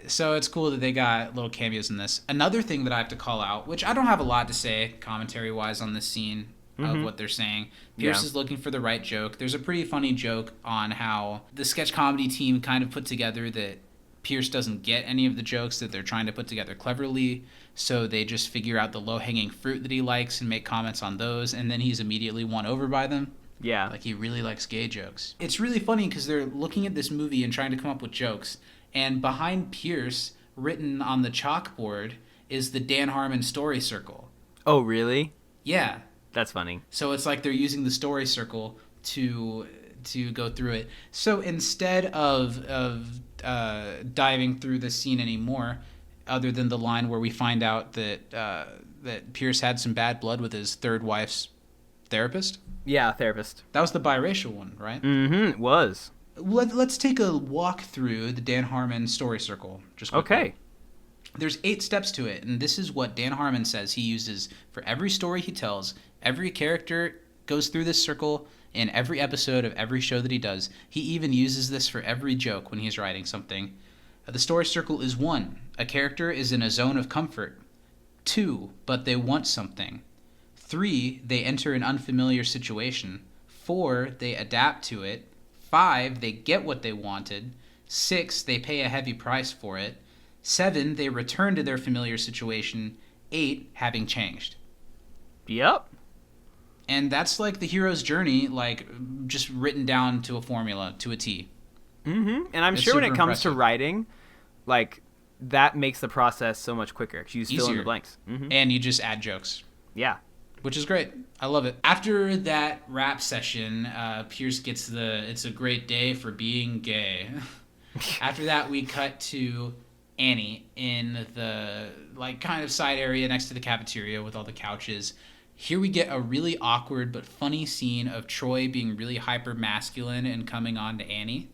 So it's cool that they got little cameos in this. Another thing that I have to call out, which I don't have a lot to say commentary-wise on this scene of what they're saying. Pierce is looking for the right joke. There's a pretty funny joke on how the sketch comedy team kind of put together that Pierce doesn't get any of the jokes that they're trying to put together cleverly, so they just figure out the low-hanging fruit that he likes and make comments on those, and then he's immediately won over by them. Yeah. Like, he really likes gay jokes. It's really funny because they're looking at this movie and trying to come up with jokes, and behind Pierce, written on the chalkboard, is the Dan Harmon story circle. Oh, really? Yeah. That's funny. So it's like they're using the story circle to go through it. So instead of diving through the scene anymore, other than the line where we find out that Pierce had some bad blood with his third wife's therapist. Yeah, therapist. That was the biracial one, right? Mm-hmm, it was. Let's take a walk through the Dan Harmon story circle. Just quickly. Okay. There's 8 steps to it, and this is what Dan Harmon says he uses for every story he tells. Every character goes through this circle in every episode of every show that he does. He even uses this for every joke when he's writing something. The story circle is 1. A character is in a zone of comfort. 2. But they want something. 3. They enter an unfamiliar situation. 4. They adapt to it. 5. They get what they wanted. 6. They pay a heavy price for it. 7. They return to their familiar situation. 8. Having changed. Yep. And that's like the hero's journey, like just written down to a formula, to a T. Mm-hmm. And I'm sure when it comes to writing, like that makes the process so much quicker because you just fill in the blanks. Mm-hmm. And you just add jokes. Yeah. Which is great. I love it. After that rap session, Pierce gets it's a great day for being gay. After that, we cut to Annie in the like kind of side area next to the cafeteria with all the couches. Here we get a really awkward but funny scene of Troy being really hyper masculine and coming on to Annie.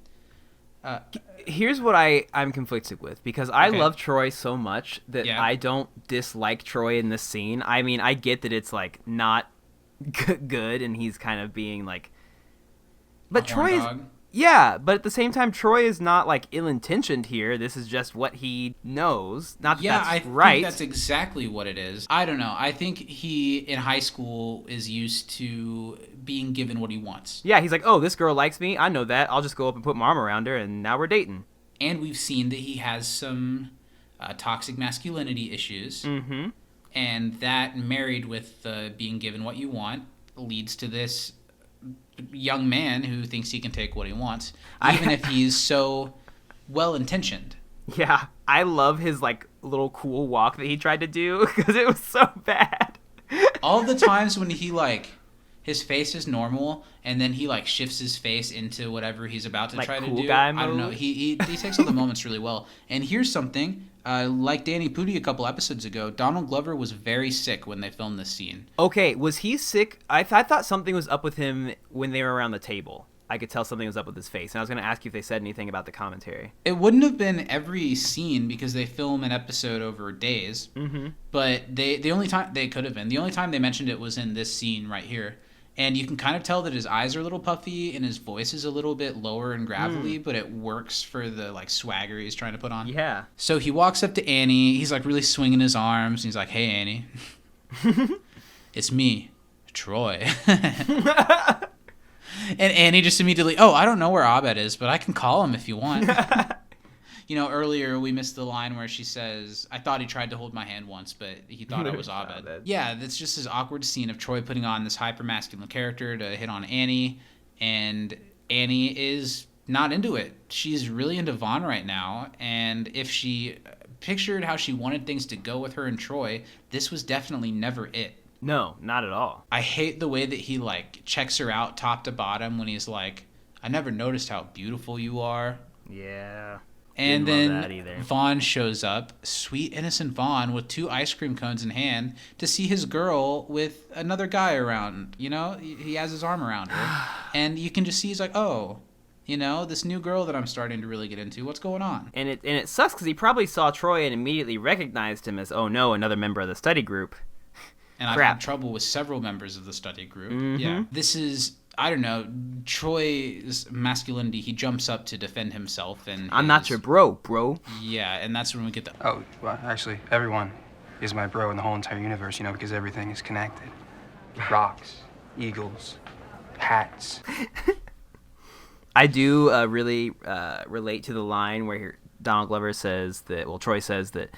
Here's what I'm conflicted with, because I love Troy so much that I don't dislike Troy in this scene. I mean, I get that it's like not good and he's kind of being like, but Troy is, but at the same time, Troy is not like ill-intentioned here. This is just what he knows. Not that that's right. I think that's exactly what it is. I don't know. I think he in high school is used to being given what he wants. Yeah, he's like, oh, this girl likes me. I know that. I'll just go up and put my arm around her, and now we're dating. And we've seen that he has some toxic masculinity issues. Mm-hmm. And that, married with being given what you want, leads to this young man who thinks he can take what he wants, even if he's so well-intentioned. Yeah, I love his like little cool walk that he tried to do because it was so bad. All the times when he like his face is normal and then he like shifts his face into whatever he's about to like try cool to do. Guy I don't know. mode. He takes all the moments really well. And here's something. Like Danny Pudi a couple episodes ago, Donald Glover was very sick when they filmed this scene. Okay, was he sick? I thought something was up with him when they were around the table. I could tell something was up with his face. And I was going to ask you if they said anything about the commentary. It wouldn't have been every scene because they film an episode over days. Mm-hmm. But the only time they could have been, the only time they mentioned it was in this scene right here. And you can kind of tell that his eyes are a little puffy and his voice is a little bit lower and gravelly, but it works for the like swagger he's trying to put on. Yeah. So he walks up to Annie. He's like really swinging his arms. And he's like, "Hey, Annie, it's me, Troy." And Annie just immediately, "Oh, I don't know where Abed is, but I can call him if you want." earlier we missed the line where she says, I thought he tried to hold my hand once, but he thought I was Abed. Yeah, that's just this awkward scene of Troy putting on this hyper-masculine character to hit on Annie, and Annie is not into it. She's really into Vaughn right now, and if she pictured how she wanted things to go with her and Troy, this was definitely never it. No, not at all. I hate the way that he, checks her out top to bottom when he's like, I never noticed how beautiful you are. Yeah. And Didn't then love that either. Vaughn shows up, sweet innocent Vaughn, with 2 ice cream cones in hand to see his girl with another guy around. He has his arm around her. And you can just see he's like, oh, this new girl that I'm starting to really get into. What's going on? And it sucks because he probably saw Troy and immediately recognized him as, oh no, another member of the study group. And I've had trouble with several members of the study group. Mm-hmm. Yeah. This is, I don't know, Troy's masculinity. He jumps up to defend himself. And I'm not your bro. Yeah, and that's when we get the... Oh, well, actually, everyone is my bro in the whole entire universe, because everything is connected. Rocks, eagles, hats. I do really relate to the line where Donald Glover says that, Troy says that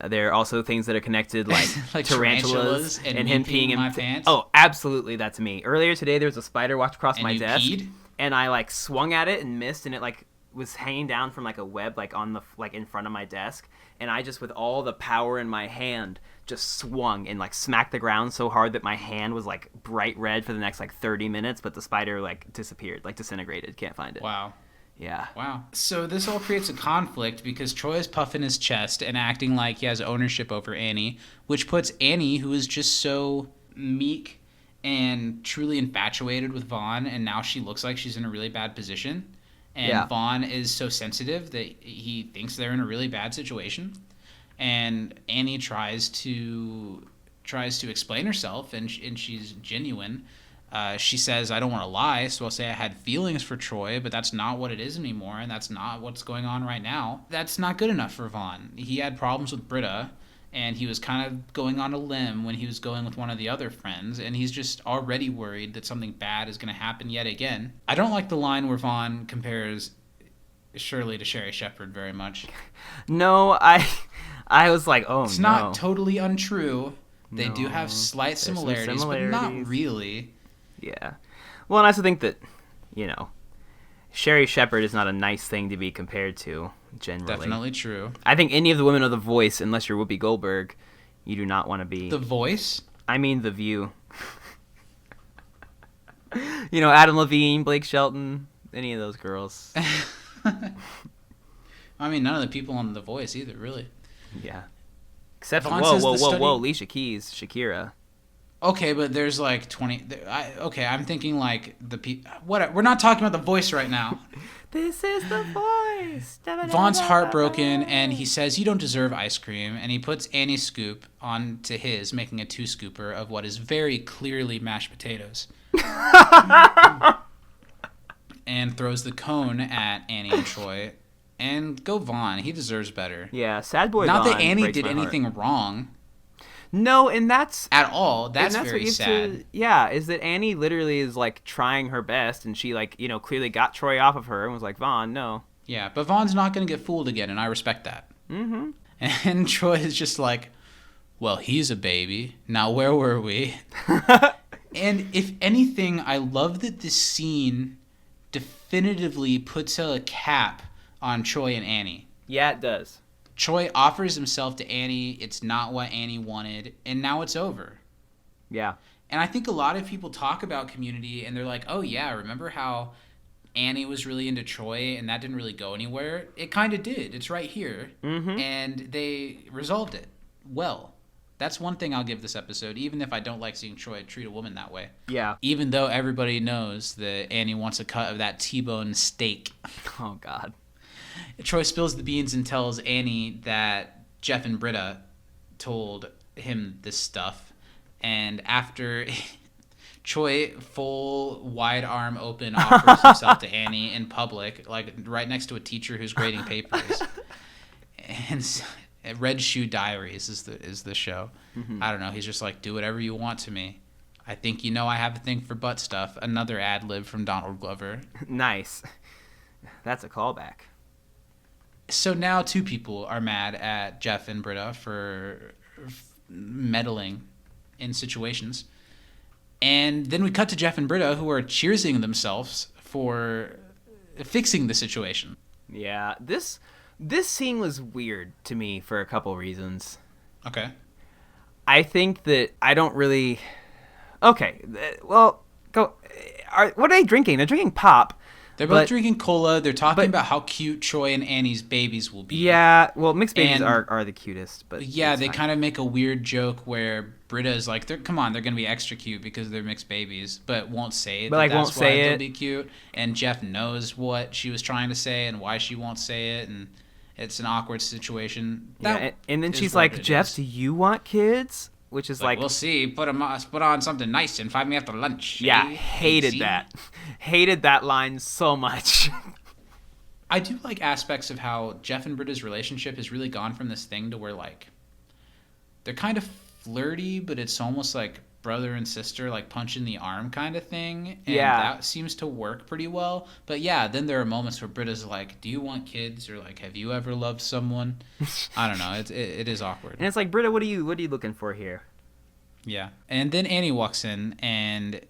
there are also things that are connected, like, tarantulas and him peeing in my pants. Oh, absolutely, that's me. Earlier today, there was a spider walked across my desk, peed? and I swung at it and missed, and it was hanging down from a web on the in front of my desk, and I just with all the power in my hand just swung and smacked the ground so hard that my hand was bright red for the next 30 minutes, but the spider disappeared, disintegrated, can't find it. Wow. Yeah. Wow. So this all creates a conflict because Troy is puffing his chest and acting like he has ownership over Annie, which puts Annie, who is just so meek and truly infatuated with Vaughn, and now she looks like she's in a really bad position. And Vaughn is so sensitive that he thinks they're in a really bad situation. And Annie tries to explain herself, and she's genuine. She says, I don't want to lie, so I'll say I had feelings for Troy, but that's not what it is anymore, and that's not what's going on right now. That's not good enough for Vaughn. He had problems with Britta, and he was kind of going on a limb when he was going with one of the other friends, and he's just already worried that something bad is going to happen yet again. I don't like the line where Vaughn compares Shirley to Sherry Shepherd very much. No, I was like, oh, it's not totally untrue. They do have slight similarities, but not really. Yeah. Well, and I also think that, Sherry Shepherd is not a nice thing to be compared to, generally. Definitely true. I think any of the women of The Voice, unless you're Whoopi Goldberg, you do not want to be... The Voice? I mean The View. Adam Levine, Blake Shelton, any of those girls. I mean, none of the people on The Voice either, really. Yeah. Except for, Vaughn whoa, Alicia Keys, Shakira. Okay, but there's 20... I'm thinking the people... What? We're not talking about The Voice right now. This is The Voice. Vaughn's heartbroken, and he says, you don't deserve ice cream, and he puts Annie's scoop onto his, making a 2-scooper of what is very clearly mashed potatoes. And throws the cone at Annie and Troy. And go Vaughn. He deserves better. Yeah, sad boy Not Vaughn that Annie breaks did my heart. anything wrong. No, and that's... At all. That's very sad. Is that Annie literally is, trying her best, and she, clearly got Troy off of her and was like, Vaughn, no. Yeah, but Vaughn's not going to get fooled again, and I respect that. Mm-hmm. And Troy is just like, well, he's a baby. Now, where were we? And if anything, I love that this scene definitively puts a cap on Troy and Annie. Yeah, it does. Troy offers himself to Annie. It's not what Annie wanted, and now it's over. Yeah. And I think a lot of people talk about Community, and they're like, oh, yeah, remember how Annie was really into Troy, and that didn't really go anywhere? It kind of did. It's right here. Mm-hmm. And they resolved it well. That's one thing I'll give this episode, even if I don't like seeing Troy treat a woman that way. Yeah. Even though everybody knows that Annie wants a cut of that T-bone steak. Oh, God. Troy spills the beans and tells Annie that Jeff and Britta told him this stuff. And after Troy, full wide arm open, offers himself to Annie in public, right next to a teacher who's grading papers. And Red Shoe Diaries is the show. Mm-hmm. I don't know. He's just like, do whatever you want to me. I think you know I have a thing for butt stuff. Another ad lib from Donald Glover. Nice. That's a callback. So now two people are mad at Jeff and Britta for meddling in situations. And then we cut to Jeff and Britta, who are cheersing themselves for fixing the situation. Yeah, this scene was weird to me for a couple reasons. Okay. I think that I don't really... Okay, well, go... What are they drinking? They're drinking pop. They're both drinking cola. They're talking about how cute Troy and Annie's babies will be. Yeah, well, mixed babies are the cutest. But yeah, they kind of make a weird joke where Britta's like, they're going to be extra cute because they're mixed babies, but won't say it. But that's why they'll be cute. And Jeff knows what she was trying to say and why she won't say it, and it's an awkward situation. And then she's like, Jeff, do you want kids? Which is like, we'll see. Put on something nice and find me after lunch. Yeah, hated that. Hated that line so much. I do like aspects of how Jeff and Britta's relationship has really gone from this thing to where, like, they're kind of flirty, but it's almost like brother and sister, like punch in the arm kind of thing. And that seems to work pretty well. But yeah, then there are moments where Britta's like, do you want kids? Or like, have you ever loved someone? I don't know. It is awkward. And it's like, Britta, what are you looking for here? Yeah. And then Annie walks in, and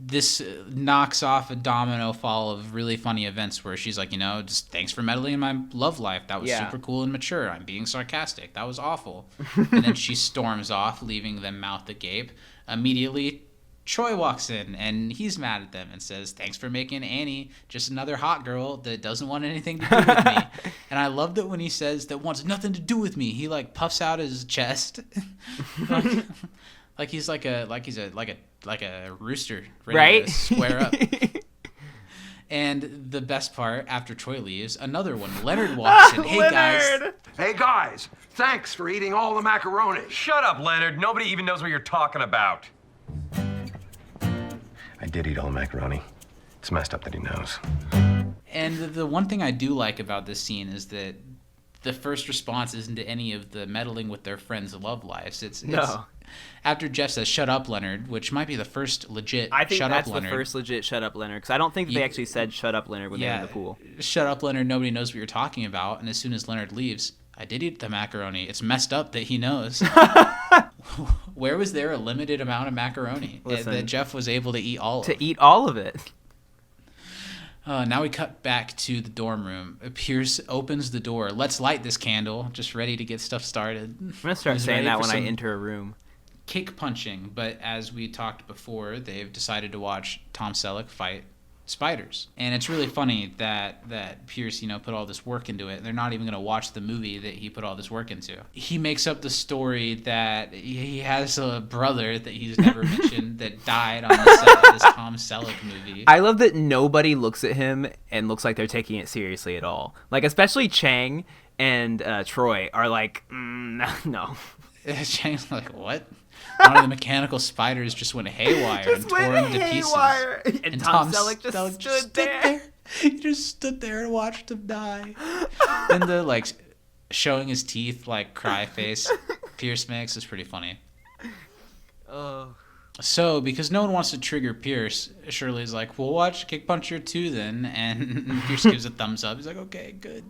this knocks off a domino fall of really funny events where she's like, just thanks for meddling in my love life. That was super cool and mature. I'm being sarcastic. That was awful. And then she storms off, leaving them mouth agape. Immediately, Troy walks in, and he's mad at them and says, thanks for making Annie just another hot girl that doesn't want anything to do with me. And I love that when he says that wants nothing to do with me, he like puffs out his chest. like he's like a rooster ready to square up. And the best part, after Troy leaves, another one, Leonard walks in. Hey, guys. Hey, guys. Thanks for eating all the macaroni. Shut up, Leonard. Nobody even knows what you're talking about. I did eat all the macaroni. It's messed up that he knows. And the one thing I do like about this scene is that the first response isn't to any of the meddling with their friends' love lives. It's after Jeff says, shut up, Leonard, which might be the first legit shut up, Leonard. I think that's the first legit shut up, Leonard, because I don't think that they actually said shut up, Leonard, when they were in the pool. Shut up, Leonard, nobody knows what you're talking about. And as soon as Leonard leaves, I did eat the macaroni. It's messed up that he knows. Where was there a limited amount of macaroni that Jeff was able to eat all of? To eat all of it. Now we cut back to the dorm room. Pierce opens the door. Let's light this candle. Just ready to get stuff started. I'm going to start saying that when I enter a room. Kick punching, but as we talked before, they've decided to watch Tom Selleck fight spiders. And it's really funny that Pierce, put all this work into it. They're not even going to watch the movie that he put all this work into. He makes up the story that he has a brother that he's never mentioned that died on the set of this Tom Selleck movie. I love that nobody looks at him and looks like they're taking it seriously at all. Like, especially Chang and Troy are like, no. Chang's like, what? One of the mechanical spiders just went haywire and tore him to pieces. And Tom Selleck just stood there. He just stood there and watched him die. And the showing his teeth cry face Pierce makes is pretty funny. Oh. So because no one wants to trigger Pierce, Shirley's like, "We'll watch Kick Puncher 2 then," and Pierce gives a thumbs up. He's like, "Okay, good."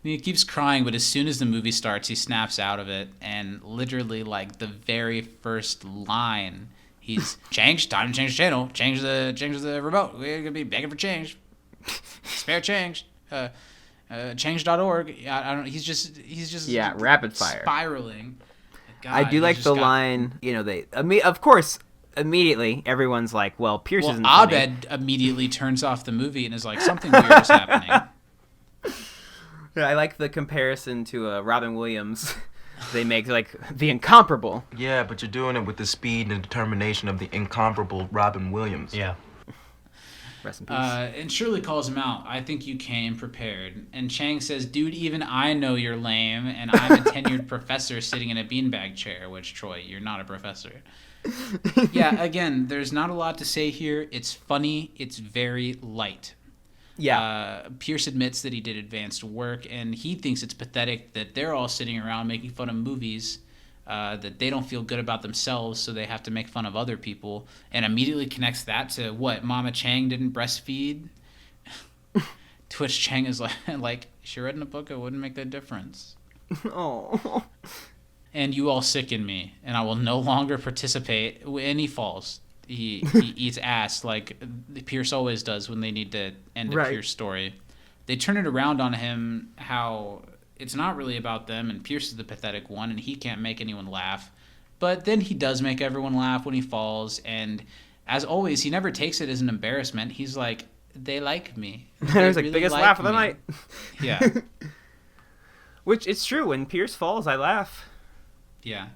He keeps crying, but as soon as the movie starts, he snaps out of it, and literally, the very first line, he's time to change the channel, change the remote. We're gonna be begging for change, spare change, change.org. I don't. He's just rapid fire spiraling. God, I do like the line. Of course. Immediately, everyone's like, "Well, Pierce isn't funny." Abed immediately turns off the movie and is like, "Something weird is happening." I like the comparison to Robin Williams. They make the incomparable. Yeah, but you're doing it with the speed and determination of the incomparable Robin Williams. Yeah. Rest in peace. And Shirley calls him out. "I think you came prepared." And Chang says, "Dude, even I know you're lame, and I'm a tenured professor sitting in a beanbag chair," which, Troy, you're not a professor. Yeah, again, there's not a lot to say here. It's funny. It's very light. Yeah. Pierce admits that he did advanced work, and he thinks it's pathetic that they're all sitting around making fun of movies, that they don't feel good about themselves, so they have to make fun of other people, and immediately connects that to what, Mama Chang didn't breastfeed? To which Chang is like, she read in a book, it wouldn't make that difference. Oh. And you all sicken me, and I will no longer participate. And he falls. He eats ass like Pierce always does when they need to end a Pierce story. They turn it around on him, how it's not really about them, and Pierce is the pathetic one, and he can't make anyone laugh. But then he does make everyone laugh when he falls, and as always, he never takes it as an embarrassment. He's like, they like me. There's like, biggest laugh of the night. Yeah. Which, it's true. When Pierce falls, I laugh. Yeah.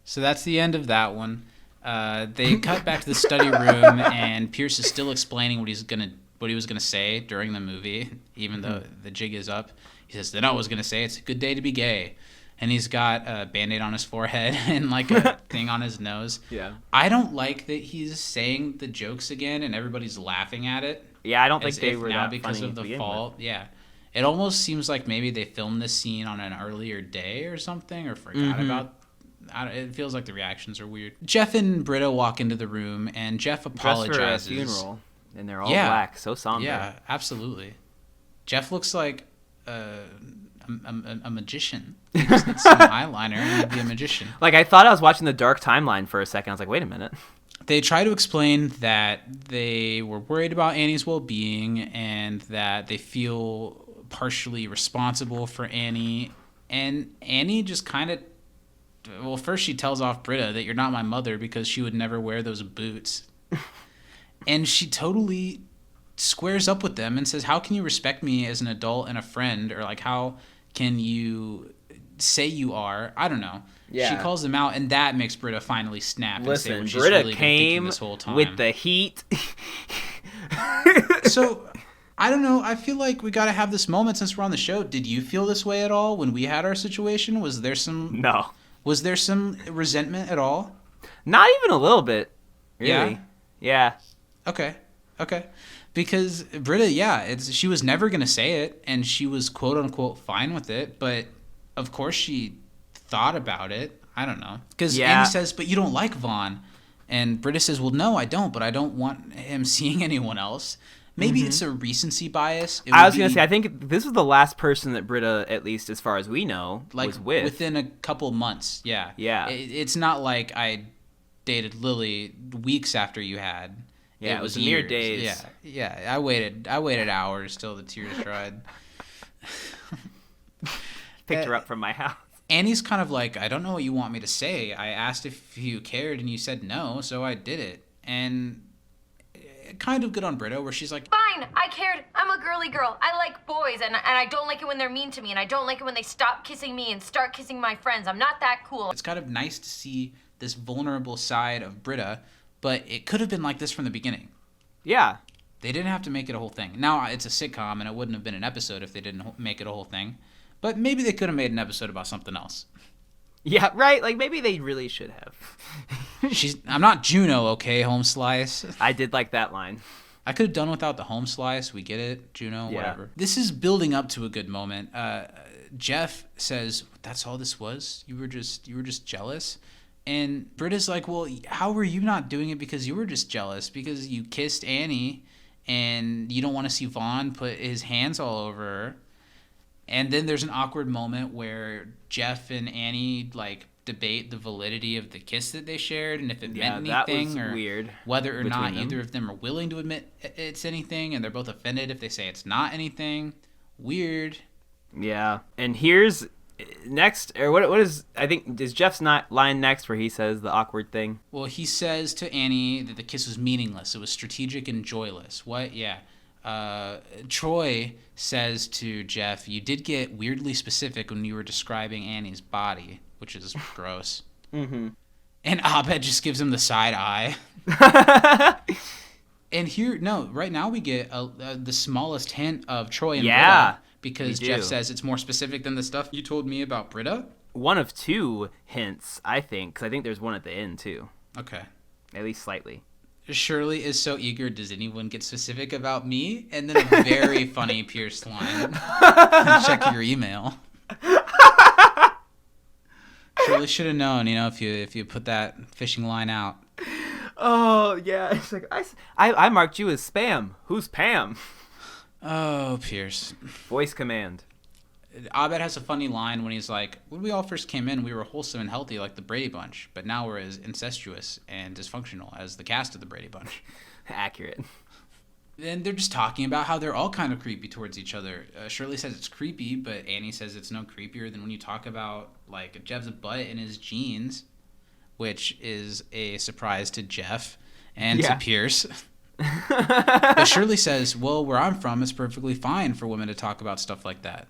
So that's the end of that one. They cut back to the study room, and Pierce is still explaining what he was gonna say during the movie, even though the jig is up. He says, "Then I was gonna say it's a good day to be gay," and he's got a Band-Aid on his forehead and like a thing on his nose. Yeah. I don't like that he's saying the jokes again, and everybody's laughing at it. Yeah, I don't think they were now that because funny of the to begin fall. with. Yeah. It almost seems like maybe they filmed this scene on an earlier day or something, or forgot about. It feels like the reactions are weird. Jeff and Britta walk into the room, and Jeff apologizes. Dressed for a funeral, and they're all black, so somber. Yeah, absolutely. Jeff looks like a magician. He just needs some eyeliner and he'd be a magician. Like, I thought I was watching the Dark Timeline for a second. I was like, wait a minute. They try to explain that they were worried about Annie's well-being and that they feel partially responsible for Annie. And Annie just kind of... Well, first she tells off Britta that you're not my mother because she would never wear those boots. And she totally squares up with them and says, how can you respect me as an adult and a friend? Or, like, how can you say you are? I don't know. Yeah. She calls them out, and that makes Britta finally snap and say what she's Britta really been thinking this whole time. With the heat. So, I don't know. I feel like we got to have this moment since we're on the show. Did you feel this way at all when we had our situation? Was there some... No. Was there some resentment at all? Not even a little bit. Really. Yeah. Okay. Because Britta, she was never going to say it, and she was quote-unquote fine with it, but of course she thought about it. I don't know. Because Annie says, but you don't like Vaughn. And Britta says, well, no, I don't, but I don't want him seeing anyone else. Maybe it's a recency bias. I was going to say, I think this was the last person that Britta, at least as far as we know, was with. Within a couple months, yeah. Yeah. It's not like I dated Lily weeks after you had. Yeah, it was mere days. Yeah. I waited hours till the tears dried. Picked her up from my house. Annie's kind of like, I don't know what you want me to say. I asked if you cared, and you said no, so I did it. And... kind of good on Britta, where she's like, fine, I cared. I'm a girly girl. I like boys, and I don't like it when they're mean to me, and I don't like it when they stop kissing me and start kissing my friends. I'm not that cool. It's kind of nice to see this vulnerable side of Britta, but it could have been like this from the beginning. Yeah. They didn't have to make it a whole thing. Now, it's a sitcom, and it wouldn't have been an episode if they didn't make it a whole thing. But maybe they could have made an episode about something else. Yeah, right? Like, maybe they really should have. I'm not Juno, okay, home slice? I did like that line. I could have done without the home slice. We get it, Juno, whatever. This is building up to a good moment. Jeff says, that's all this was? You were just jealous? And Britta's like, well, how were you not doing it because you were just jealous? Because you kissed Annie, and you don't want to see Vaughn put his hands all over her. And then there's an awkward moment where Jeff and Annie like debate the validity of the kiss that they shared and if it meant anything, or weird whether or not either of them are willing to admit it's anything, and they're both offended if they say it's not anything. Weird. Yeah. And here's next, or what is, I think, is Jeff's line next where he says the awkward thing? Well, he says to Annie that the kiss was meaningless. It was strategic and joyless. What? Yeah. Troy says to Jeff, you did get weirdly specific when you were describing Annie's body, which is gross. Mm-hmm. And Abed just gives him the side eye. And right now we get the smallest hint of Troy and Britta, because Jeff says it's more specific than the stuff you told me about Britta. One of two hints, I think, because I think there's one at the end, too. Okay. At least slightly. Shirley is so eager, does anyone get specific about me? And then a very funny Pierce line. Check your email. Shirley should have known, if you put that fishing line out. Oh, yeah. It's like, I marked you as spam. Who's Pam? Oh, Pierce. Voice command. Abed has a funny line when he's like, when we all first came in, we were wholesome and healthy like the Brady Bunch, but now we're as incestuous and dysfunctional as the cast of the Brady Bunch. Accurate. And they're just talking about how they're all kind of creepy towards each other. Shirley says it's creepy, but Annie says it's no creepier than when you talk about, like, Jeff's butt in his jeans, which is a surprise to Jeff and to Pierce. But Shirley says, well, where I'm from, it's perfectly fine for women to talk about stuff like that.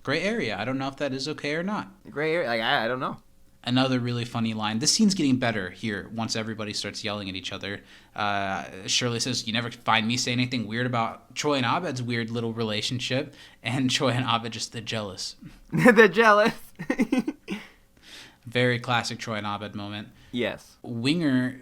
Gray area. I don't know if that is okay or not. Gray area? Like, I don't know. Another really funny line. This scene's getting better here once everybody starts yelling at each other. Shirley says, you never find me say anything weird about Troy and Abed's weird little relationship. And Troy and Abed just, they're jealous. They're jealous. Very classic Troy and Abed moment. Yes. Winger,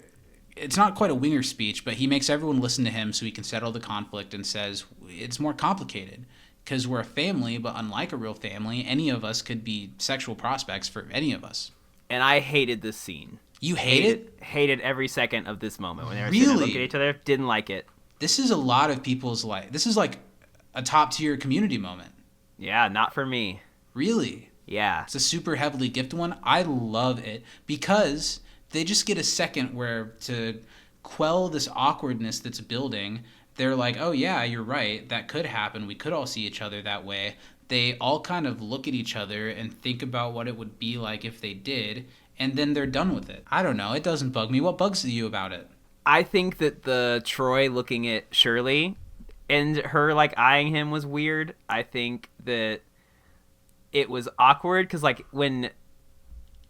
it's not quite a Winger speech, but he makes everyone listen to him so he can settle the conflict and says, it's more complicated. Because we're a family, but unlike a real family, any of us could be sexual prospects for any of us. And I hated this scene. You hate it? Hated every second of this moment. When they were really? sitting looking at each other, didn't like it. This is a lot of people's life. This is like a top-tier Community moment. Yeah, not for me. Really? Yeah. It's a super heavily gifted one. I love it because they just get a second where to quell this awkwardness that's building. They're like, oh, yeah, you're right. That could happen. We could all see each other that way. They all kind of look at each other and think about what it would be like if they did, and then they're done with it. I don't know. It doesn't bug me. What bugs you about it? I think that the Troy looking at Shirley and her, like, eyeing him was weird. I think that it was awkward because, like, when...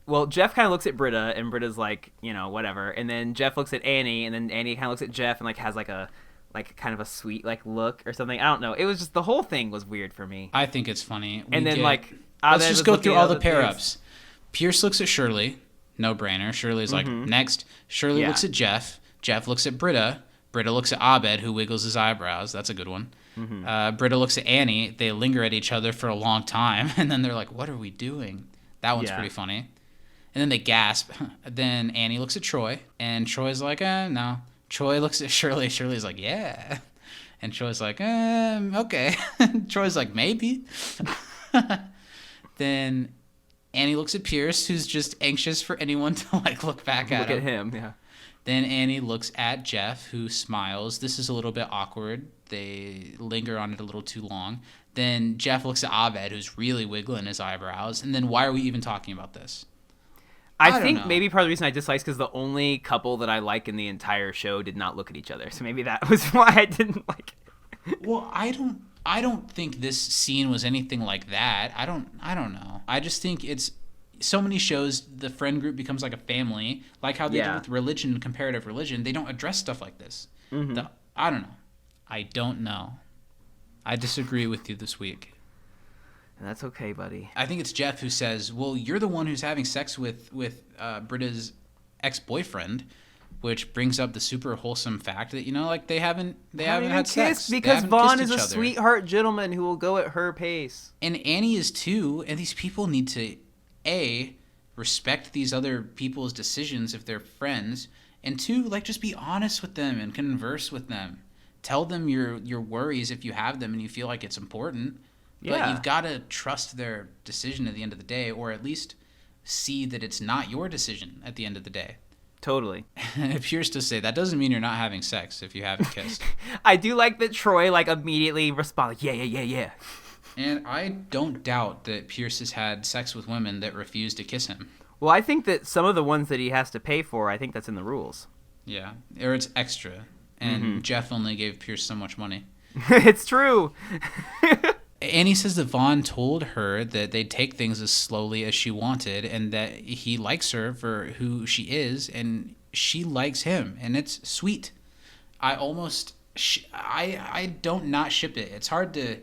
Well, Jeff kind of looks at Britta, and Britta's like, you know, whatever. And then Jeff looks at Annie, and then Annie kind of looks at Jeff and, like, has, like, a... like kind of a sweet like look or something. I don't know. It was just the whole thing was weird for me. I think it's funny. Let's just go through all the pair-ups. Pierce looks at Shirley, no brainer. Shirley's like, next. Shirley looks at Jeff. Jeff looks at Britta. Britta looks at Abed, who wiggles his eyebrows. That's a good one. Britta looks at Annie. They linger at each other for a long time, and then they're like, what are we doing? That one's pretty funny. And then they gasp. Then Annie looks at Troy, and Troy's like, no. Troy looks at Shirley. Shirley's like, yeah. And Troy's like, okay. Troy's like, maybe. Then Annie looks at Pierce, who's just anxious for anyone to, like, look back at him. Look at him, yeah. Then Annie looks at Jeff, who smiles. This is a little bit awkward. They linger on it a little too long. Then Jeff looks at Abed, who's really wiggling his eyebrows. And then why are we even talking about this? I think maybe part of the reason I dislike is because the only couple that I like in the entire show did not look at each other. So maybe that was why I didn't like it. Well, I don't think this scene was anything like that. I don't know. I just think it's so many shows the friend group becomes like a family, like how they do with religion and comparative religion. They don't address stuff like this. I don't know. I disagree with you this week. And that's okay, buddy. I think it's Jeff who says, well, you're the one who's having sex with Britta's ex-boyfriend, which brings up the super wholesome fact that, you know, like they haven't had sex. Because Vaughn is a sweetheart gentleman who will go at her pace. And Annie is too, and these people need to, A, respect these other people's decisions if they're friends, and two, like, just be honest with them and converse with them. Tell them your worries if you have them and you feel like it's important. But you've got to trust their decision at the end of the day, or at least see that it's not your decision at the end of the day. Totally. It appears to say that doesn't mean you're not having sex if you haven't kissed. I do like that Troy, like, immediately responds, yeah. And I don't doubt that Pierce has had sex with women that refuse to kiss him. Well, I think that some of the ones that he has to pay for, I think that's in the rules. Yeah, or it's extra. And Jeff only gave Pierce so much money. It's true. Annie says that Vaughn told her that they'd take things as slowly as she wanted and that he likes her for who she is and she likes him, and it's sweet. I don't not ship it. It's hard to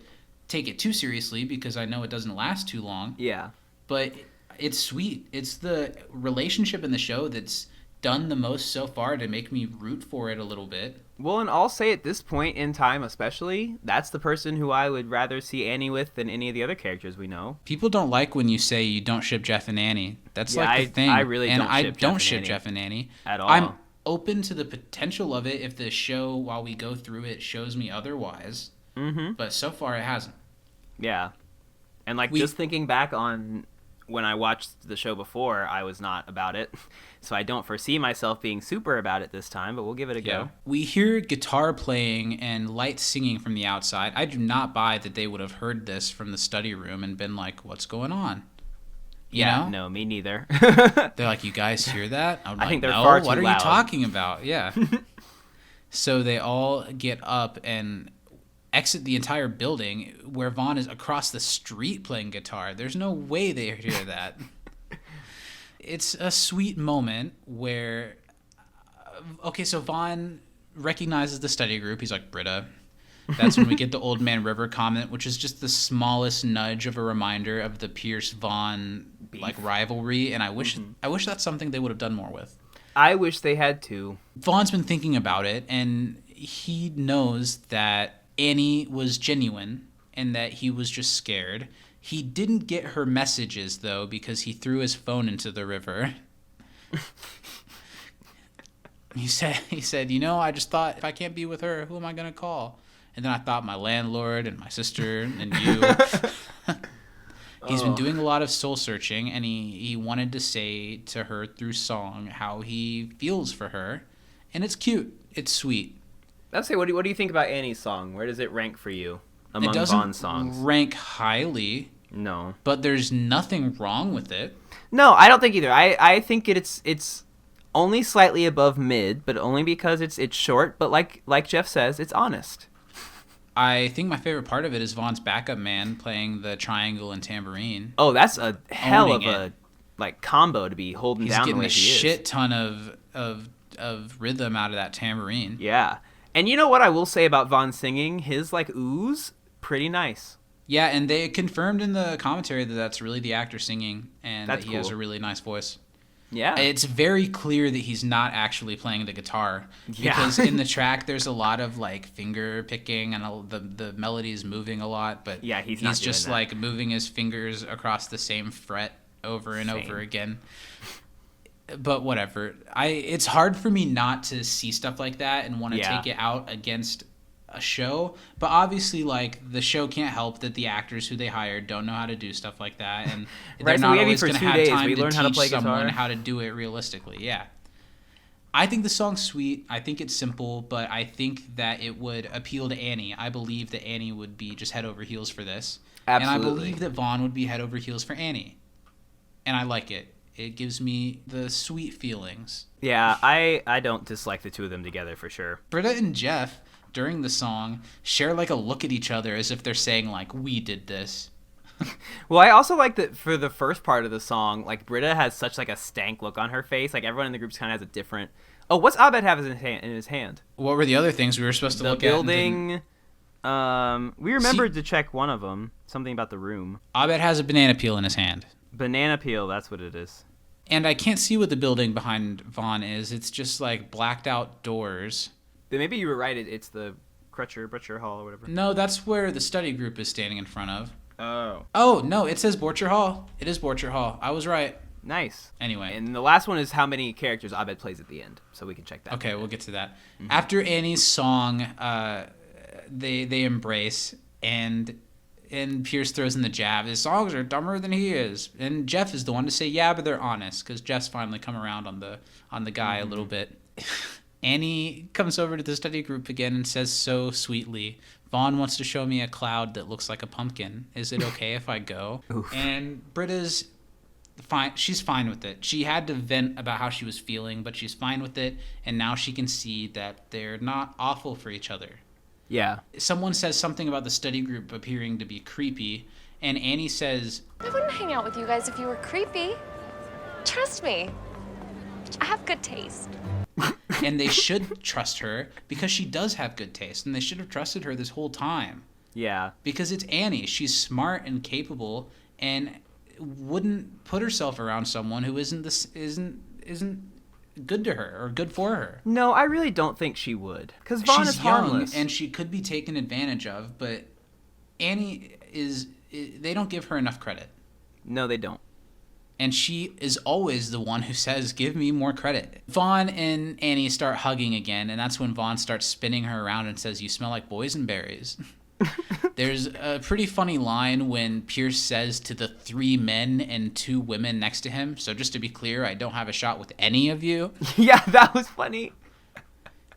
take it too seriously because I know it doesn't last too long. Yeah. But it's sweet. It's the relationship in the show that's done the most so far to make me root for it a little bit. Well, and I'll say at this point in time especially, that's the person who I would rather see Annie with than any of the other characters we know. People don't like when you say you don't ship Jeff and Annie. That's like the thing. I really don't ship Jeff and Annie at all. I'm open to the potential of it if the show, while we go through it, shows me otherwise. Mm-hmm. But so far it hasn't. Yeah. And like just thinking back on when I watched the show before, I was not about it. So I don't foresee myself being super about it this time, but we'll give it a go. We hear guitar playing and light singing from the outside. I do not buy that they would have heard this from the study room and been like, what's going on? You know? No, me neither. They're like, you guys hear that? I'm like, think they're no, far too what are loud. you talking about? Yeah. So they all get up and exit the entire building where Vaughn is across the street playing guitar. There's no way they hear that. It's a sweet moment where, so Vaughn recognizes the study group. He's like, Britta. That's when we get the Old Man River comment, which is just the smallest nudge of a reminder of the Pierce-Vaughn like rivalry. And I wish that's something they would have done more with. I wish they had to. Vaughn's been thinking about it, and he knows that Annie was genuine and that he was just scared. He didn't get her messages, though, because he threw his phone into the river. He said, you know, I just thought, if I can't be with her, who am I going to call? And then I thought my landlord and my sister and you. He's been doing a lot of soul searching, and he wanted to say to her through song how he feels for her. And it's cute. It's sweet. Let's say, what do you think about Annie's song? Where does it rank for you among It doesn't Vaughn's songs? rank highly. No. But there's nothing wrong with it. No, I don't think either. I think it's only slightly above mid, but only because it's short. But like Jeff says, it's honest. I think my favorite part of it is Vaughn's backup man playing the triangle and tambourine. Oh, that's a hell of Owning a combo to be holding down the way he is. He's getting a shit ton of rhythm out of that tambourine. Yeah. And you know what I will say about Vaughn singing? His like oohs, pretty nice. Yeah, and they confirmed in the commentary that that's really the actor singing, and that he has a really nice voice. Yeah. It's very clear that he's not actually playing the guitar. Yeah. Because in the track, there's a lot of like finger picking and the melody is moving a lot, but yeah, he's just like moving his fingers across the same fret over and over again. But whatever. It's hard for me not to see stuff like that and want to take it out against a show, but obviously like the show can't help that the actors who they hired don't know how to do stuff like that, and they're not always going to have time to teach someone how to do it realistically. Yeah, I think the song's sweet. I think it's simple, but I think that it would appeal to Annie. I believe that Annie would be just head over heels for this. Absolutely. And I believe that Vaughn would be head over heels for Annie, and I like it. It gives me the sweet feelings. Yeah, I don't dislike the two of them together for sure. Britta and Jeff during the song share like a look at each other as if they're saying like, we did this. Well, I also like that for the first part of the song, like Britta has such like a stank look on her face. Like everyone in the group kind of has a different. Oh, what's Abed have in his hand? What were the other things we were supposed to look at? The building. We remembered to check one of them. Something about the room. Abed has a banana peel in his hand. Banana peel, that's what it is. And I can't see what the building behind Vaughn is. It's just like blacked out doors. Maybe you were right. It's the Butcher Hall or whatever. No, that's where the study group is standing in front of. Oh. Oh, no, it says Borcher Hall. It is Borcher Hall. I was right. Nice. Anyway. And the last one is how many characters Abed plays at the end, so we can check that. Okay, we'll get to that. Mm-hmm. After Annie's song, they embrace, and Pierce throws in the jab. His songs are dumber than he is. And Jeff is the one to say, yeah, but they're honest, because Jeff's finally come around on the guy a little bit. Annie comes over to the study group again and says so sweetly, Vaughn wants to show me a cloud that looks like a pumpkin. Is it okay if I go? Oof. And Britta's fine. She's fine with it. She had to vent about how she was feeling, but she's fine with it. And now she can see that they're not awful for each other. Yeah. Someone says something about the study group appearing to be creepy, and Annie says, I wouldn't hang out with you guys if you were creepy. Trust me. I have good taste. And they should trust her because she does have good taste, and they should have trusted her this whole time. Yeah. Because it's Annie. She's smart and capable and wouldn't put herself around someone who isn't good to her or good for her. No, I really don't think she would. Because Vaughn is harmless. Young and she could be taken advantage of, but Annie they don't give her enough credit. No, they don't. And she is always the one who says, give me more credit. Vaughn and Annie start hugging again, and that's when Vaughn starts spinning her around and says, you smell like boysenberries. There's a pretty funny line when Pierce says to the 3 men and 2 women next to him, so just to be clear, I don't have a shot with any of you. Yeah, that was funny.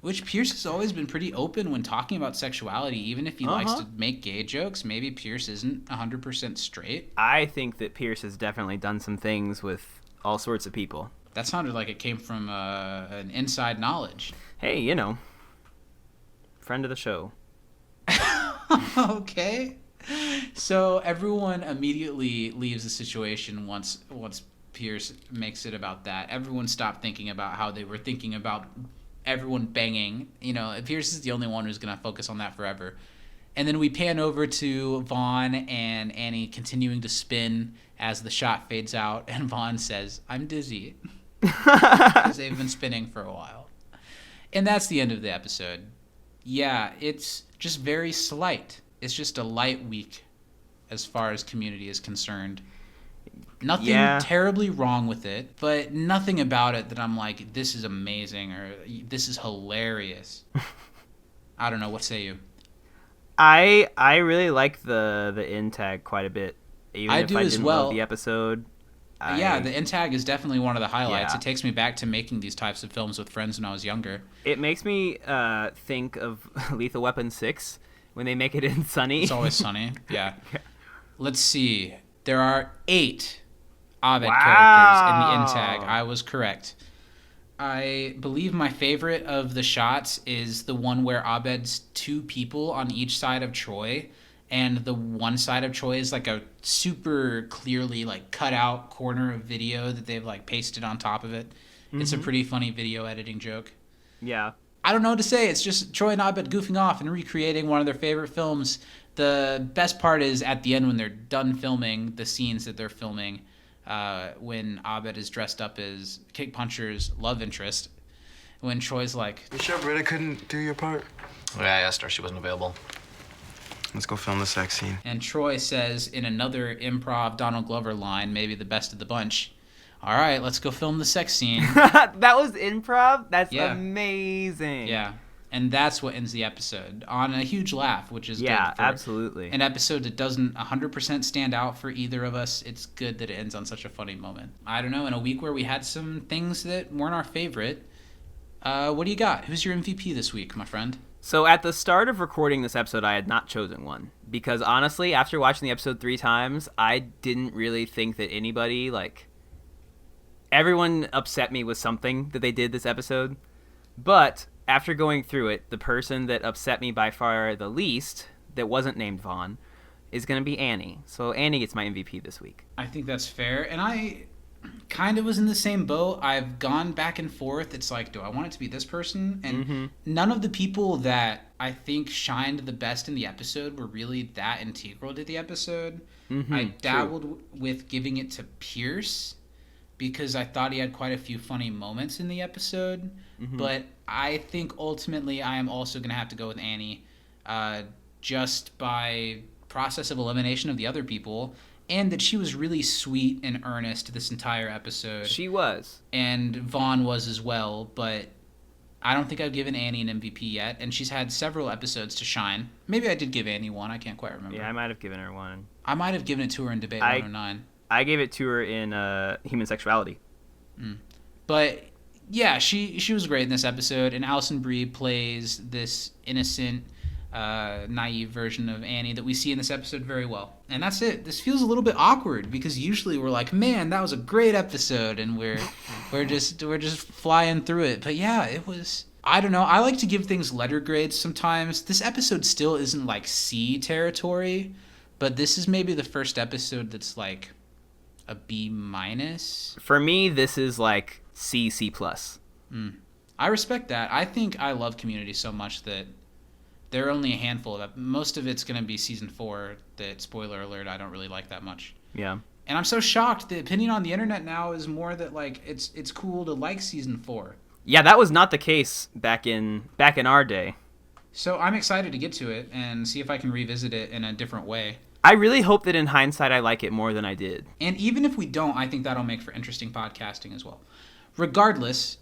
Which Pierce has always been pretty open when talking about sexuality, even if he likes to make gay jokes. Maybe Pierce isn't 100% straight. I think that Pierce has definitely done some things with all sorts of people. That sounded like it came from an inside knowledge. Hey, friend of the show. Okay. So everyone immediately leaves the situation once Pierce makes it about that. Everyone stopped thinking about how they were thinking about everyone banging. Pierce is the only one who's going to focus on that forever. And then we pan over to Vaughn and Annie continuing to spin as the shot fades out. And Vaughn says, I'm dizzy. Because they've been spinning for a while. And that's the end of the episode. Yeah, it's just very slight. It's just a light week as far as Community is concerned. Nothing terribly wrong with it, but nothing about it that I'm like, this is amazing or this is hilarious. I don't know. What say you? I really like the end tag quite a bit. Even I if do I as didn't well. love the episode. Yeah, the end tag is definitely one of the highlights. Yeah. It takes me back to making these types of films with friends when I was younger. It makes me think of Lethal Weapon 6 when they make it in Sunny. It's always Sunny. Yeah. Let's see. There are 8 Abed characters in the end tag. I was correct. I believe my favorite of the shots is the one where Abed's 2 people on each side of Troy, and the one side of Troy is like a super clearly like cut out corner of video that they've like pasted on top of it. Mm-hmm. It's a pretty funny video editing joke. Yeah. I don't know what to say. It's just Troy and Abed goofing off and recreating one of their favorite films. The best part is at the end when they're done filming the scenes that they're filming, when Abed is dressed up as Kickpuncher's love interest, when Troy's like, You sure Britta couldn't do your part? Yeah, I asked her. She wasn't available. Let's go film the sex scene. And Troy says in another improv Donald Glover line, maybe the best of the bunch, all right, let's go film the sex scene. That was improv? That's amazing. Yeah. And that's what ends the episode on a huge laugh, which is good for absolutely. an episode that doesn't 100% stand out for either of us. It's good that it ends on such a funny moment. I don't know, in a week where we had some things that weren't our favorite, what do you got? Who's your MVP this week, my friend? So at the start of recording this episode, I had not chosen one. Because honestly, after watching the episode 3 times, I didn't really think that anybody, everyone upset me with something that they did this episode. But after going through it, the person that upset me by far the least, that wasn't named Vaughn, is going to be Annie. So Annie gets my MVP this week. I think that's fair. And I kind of was in the same boat. I've gone back and forth. It's like, do I want it to be this person? And none of the people that I think shined the best in the episode were really that integral to the episode. I dabbled with giving it to Pierce because I thought he had quite a few funny moments in the episode. But I think ultimately I am also going to have to go with Annie just by process of elimination of the other people. And that she was really sweet and earnest this entire episode. She was. And Vaughn was as well, but I don't think I've given Annie an MVP yet, and she's had several episodes to shine. Maybe I did give Annie one, I can't quite remember. Yeah, I might have given her one. I might have given it to her in Debate 109. I gave it to her in Human Sexuality. But yeah, she was great in this episode, and Alison Brie plays this innocent, naive version of Annie that we see in this episode very well. And that's it. This feels a little bit awkward because usually we're like, man, that was a great episode, and we're just flying through it. But yeah, it was. I don't know. I like to give things letter grades sometimes. This episode still isn't like C territory, but this is maybe the first episode that's like a B-. For me, this is like C++. I respect that. I think I love Community so much that there are only a handful of most of it's going to be season 4 that, spoiler alert, I don't really like that much. Yeah. And I'm so shocked. The opinion on the internet now is more that like it's cool to like season 4. Yeah, that was not the case back in our day. So I'm excited to get to it and see if I can revisit it in a different way. I really hope that in hindsight I like it more than I did. And even if we don't, I think that'll make for interesting podcasting as well. Regardless,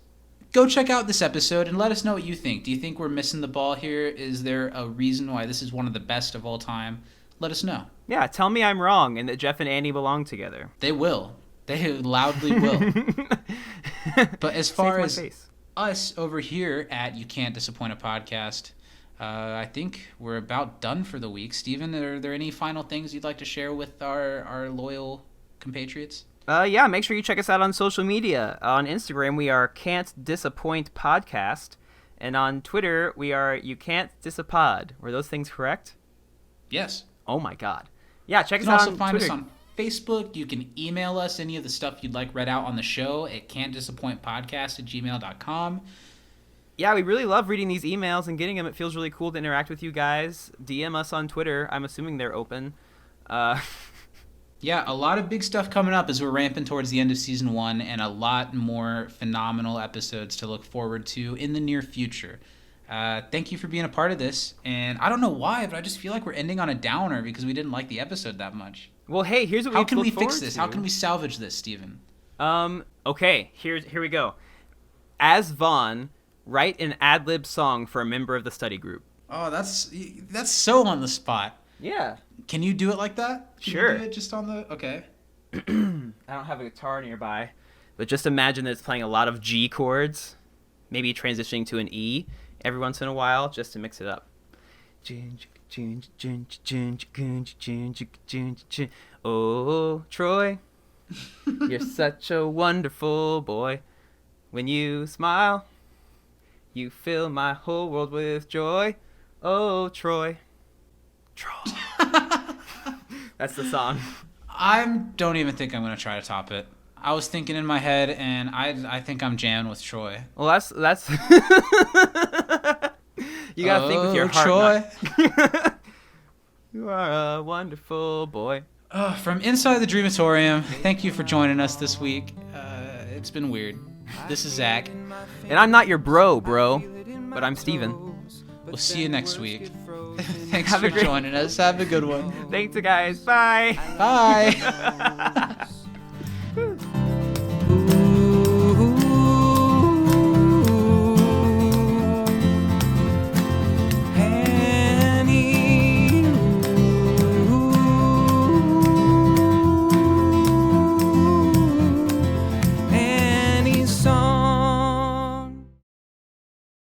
go check out this episode and let us know what you think. Do you think we're missing the ball here? Is there a reason why this is one of the best of all time? Let us know. Yeah, tell me I'm wrong and that Jeff and Annie belong together. They will. They loudly will. But as far as us over here at You Can't Disappoint a Podcast, I think we're about done for the week. Steven, are there any final things you'd like to share with our loyal compatriots? Yeah, make sure you check us out on social media. On Instagram, we are Can't Disappoint Podcast. And on Twitter, we are You Can't Disapod. Were those things correct? Yes. Oh, my God. Yeah, check us out on Twitter. You can also find us on Facebook. You can email us any of the stuff you'd like read out on the show at can'tdisappointpodcast@gmail.com. Yeah, we really love reading these emails and getting them. It feels really cool to interact with you guys. DM us on Twitter. I'm assuming they're open. Yeah, a lot of big stuff coming up as we're ramping towards the end of season 1, and a lot more phenomenal episodes to look forward to in the near future. Thank you for being a part of this. And I don't know why, but I just feel like we're ending on a downer because we didn't like the episode that much. Well, hey, here's what How can we fix this? How can we salvage this, Steven? Okay, here we go. As Vaughn, write an ad-lib song for a member of the study group. Oh, that's so on the spot. Yeah. Can you do it like that? Sure. Can you do it just on the... Okay. I don't have a guitar nearby, but just imagine that it's playing a lot of G chords, maybe transitioning to an E every once in a while, just to mix it up. Oh, Troy, you're such a wonderful boy. When you smile, you fill my whole world with joy. Oh, Troy. That's the song. I don't even think I'm going to try to top it. I was thinking in my head, and I think I'm jamming with Troy. Well, that's you gotta think with your heart. Troy. You are a wonderful boy. From inside the Dreamatorium, thank you for joining us this week. It's been weird. This is Zach. And I'm not your bro, but I'm Steven. We'll see you next week. Thanks for joining us. Have a good one. Thanks, guys. Bye. Bye.